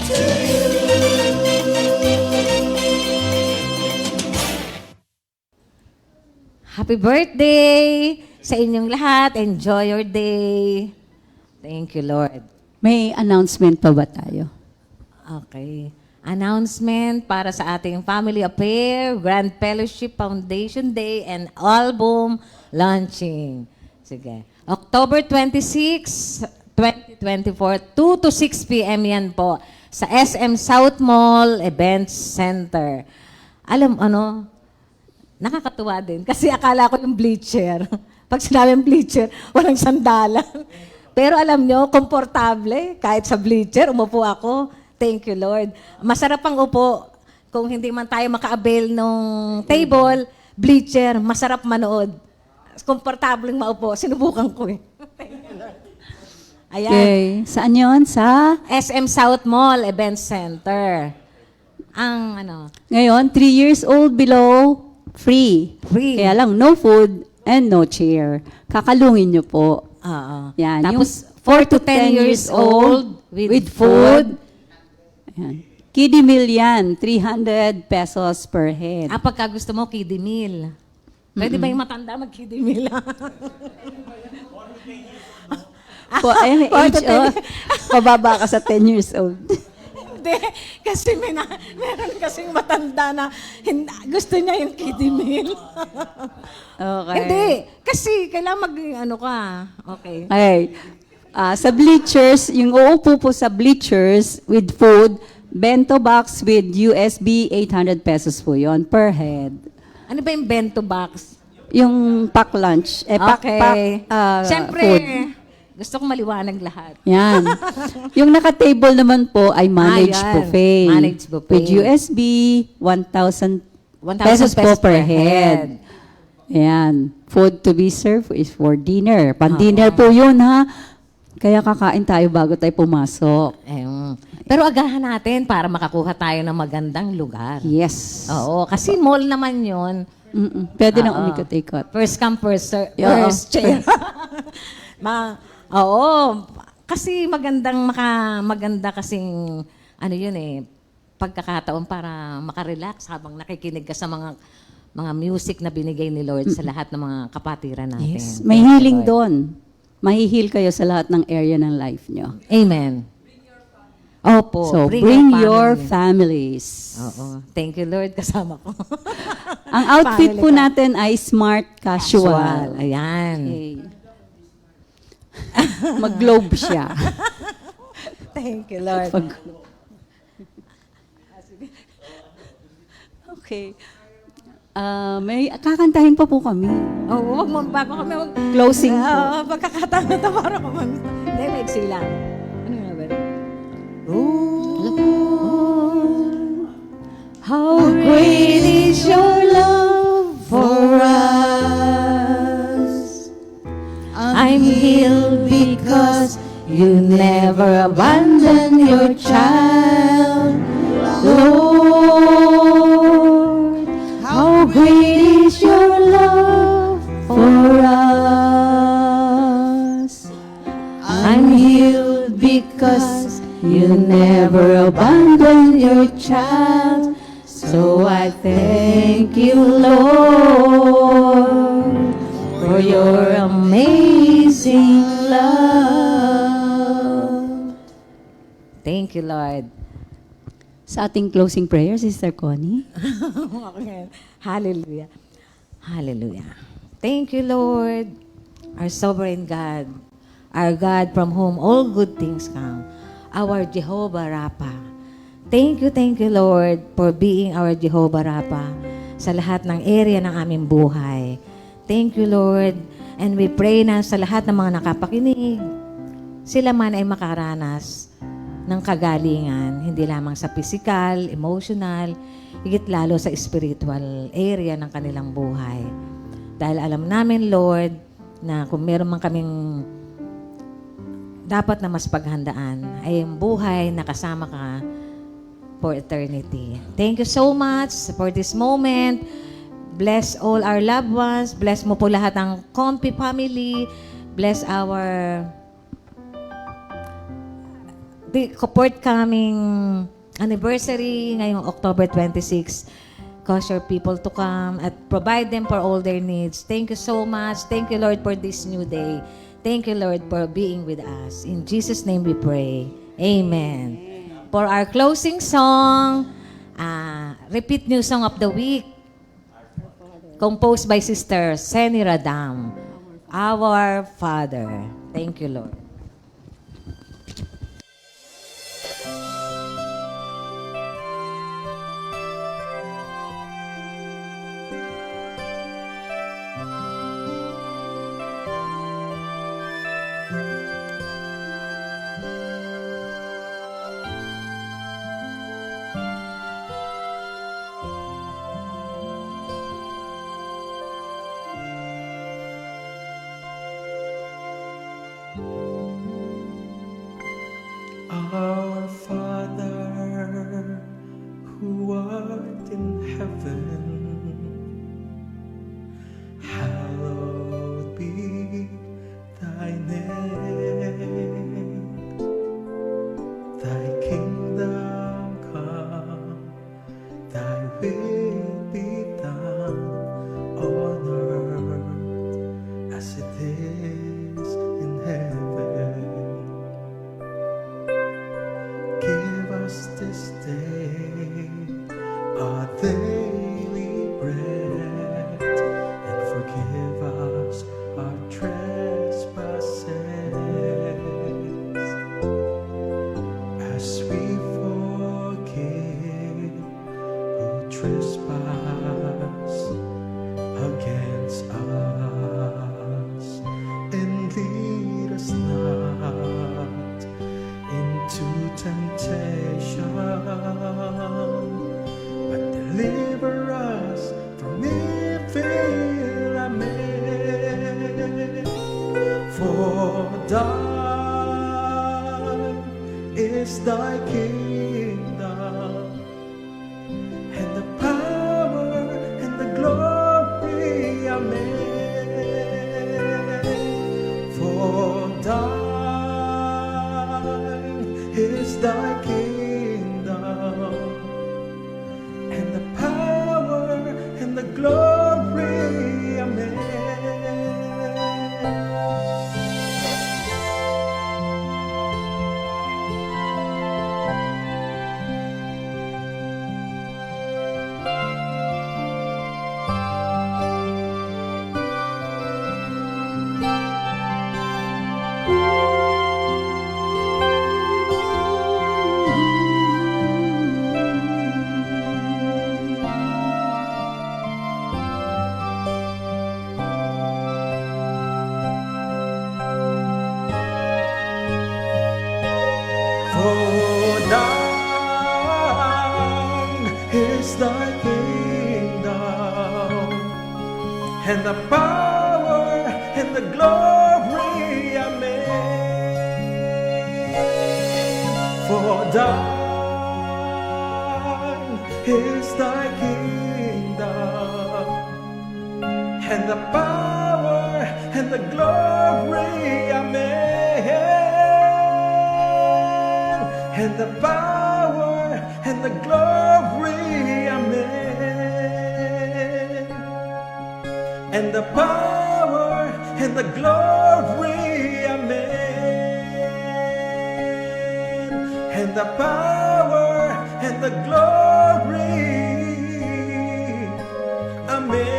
to you. Happy birthday sa inyong lahat. Enjoy your day. Thank you, Lord. May announcement pa ba tayo? Okay. Announcement para sa ating Family Affair, Grand Fellowship Foundation Day, and album launching. Sige. October 26, 2024, 2 to 6 p.m. yan po sa SM South Mall Events Center. Nakakatuwa din kasi akala ko yung bleacher. Pag sinabing bleacher, walang sandalan. Pero alam nyo, komportable. Kahit sa bleacher, umupo ako. Thank you, Lord. Masarap ang upo. Kung hindi man tayo maka-avail ng table, bleacher, masarap manood. Komportable maupo. Sinubukan ko eh. Thank you, Lord. Ayan. Okay. Saan yun? Sa? SM South Mall Event Center. Ngayon, 3 years old below, free. Free. Kaya lang, no food and no chair. Kakalungin nyo po. Oo. Yan. Tapos, Yung 4 to 10 years old with food. Ayan. Kiddie meal yan, 300 pesos per head. Pagka gusto mo, kiddie meal. Pwede ba yung matanda mag-kiddie meal? Age, pababa ka sa 10 years old. Hindi. Kasi meron kasing matanda na gusto niya yung kiddie meal. Okay. Hindi. Kasi kailangan Okay. Okay. Sa bleachers, yung uupo po sa bleachers with food, bento box with USB, 800 pesos po yon per head. Ano ba yung bento box? Yung pack lunch. Siyempre, food. gusto kong maliwanag lahat. Yan. Yung naka-table naman po ay managed yan. buffet. Managed buffet. With USB, 1,000 1,000 pesos po per head. Ayan. Food to be served is for dinner. Pan-dinner po yun, ha? Kaya kakain tayo bago tayo pumasok. Pero agahan natin para makakuha tayo ng magandang lugar. Yes. Oo, kasi mall naman yun. Pwede nang Oo. umikot-ikot. First come, first Oo. chair. Oo, kasi maganda kasing, pagkakataon para makarelax habang nakikinig ka sa mga music na binigay ni Lord sa lahat ng mga kapatiran natin. Yes. May Thank you, healing Lord. doon. Mahihil kayo sa lahat ng area ng life nyo. Amen. Opo. So, bring bring your your family. families. Oo. Thank you, Lord. Kasama ko. Ang outfit Family po ka. natin ay smart casual. Ayan. Okay. Mag-globe siya. Thank you, Lord. Okay. May kakantahin pa po kami. Oo, wag mo bago kami Closing po. Oo, pagkakataon na ito para kumanta. Hindi, may lang. Ano nga ba? How great is your love for us. I'm healed because you never abandon your child. Lord, how great is your love for us. I'm healed because you never abandon your child. So I thank you, Lord, for your amazing love. Thank you, Lord. Sa ating closing prayer, Sister Connie. Okay. Hallelujah. Hallelujah. Thank you, Lord, our sovereign God, our God from whom all good things come, our Jehovah Rapha. Thank you, Lord, for being our Jehovah Rapha sa lahat ng area ng aming buhay. Thank you, Lord, and we pray na sa lahat ng mga nakapakinig, sila man ay makaranas ng kagalingan, hindi lamang sa physical, emotional, higit lalo sa spiritual area ng kanilang buhay. Dahil alam namin, Lord, na kung meron man kaming dapat na mas paghandaan, ay ang buhay na kasama ka for eternity. Thank you so much for this moment. Bless all our loved ones. Bless mo po lahat ng Compi family. Bless our the forthcoming anniversary ngayong October 26. Cause your people to come at provide them for all their needs. Thank you so much. Thank you, Lord, for this new day. Thank you, Lord, for being with us. In Jesus' name we pray. Amen. For our closing song, repeat new song of the week, composed by Sister Seni Radam, Our Father. Thank you, Lord. Our Father, who art in heaven, hallowed be thy name. Thy kingdom come, thy will be done on earth as it is in heaven. Give us this day our daily bread, and forgive us our trespasses, as we forgive who trespass against us. And lead us not into temptation, but deliver us from evil. Amen. For thine is thy kingdom, and the power and the glory. Amen. For thine is thy kingdom, and the power and the glory. Amen. For thine is thy kingdom, and the power and the glory. Amen. And the power and the glory. Amen. And the power and the glory. Amen. And the power and the glory. Amen.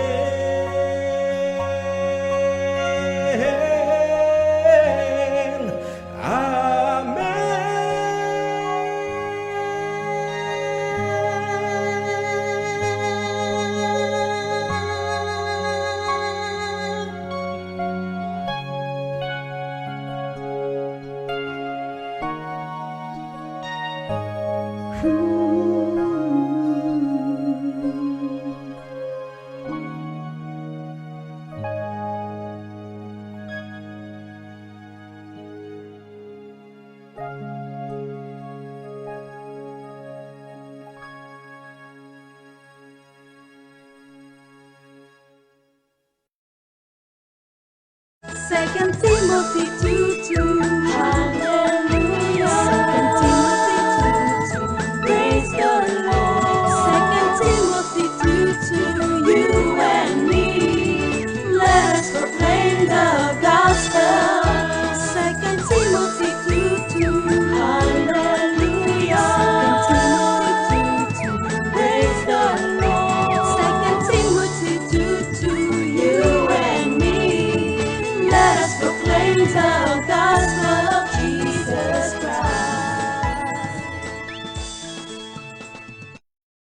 Second Timothy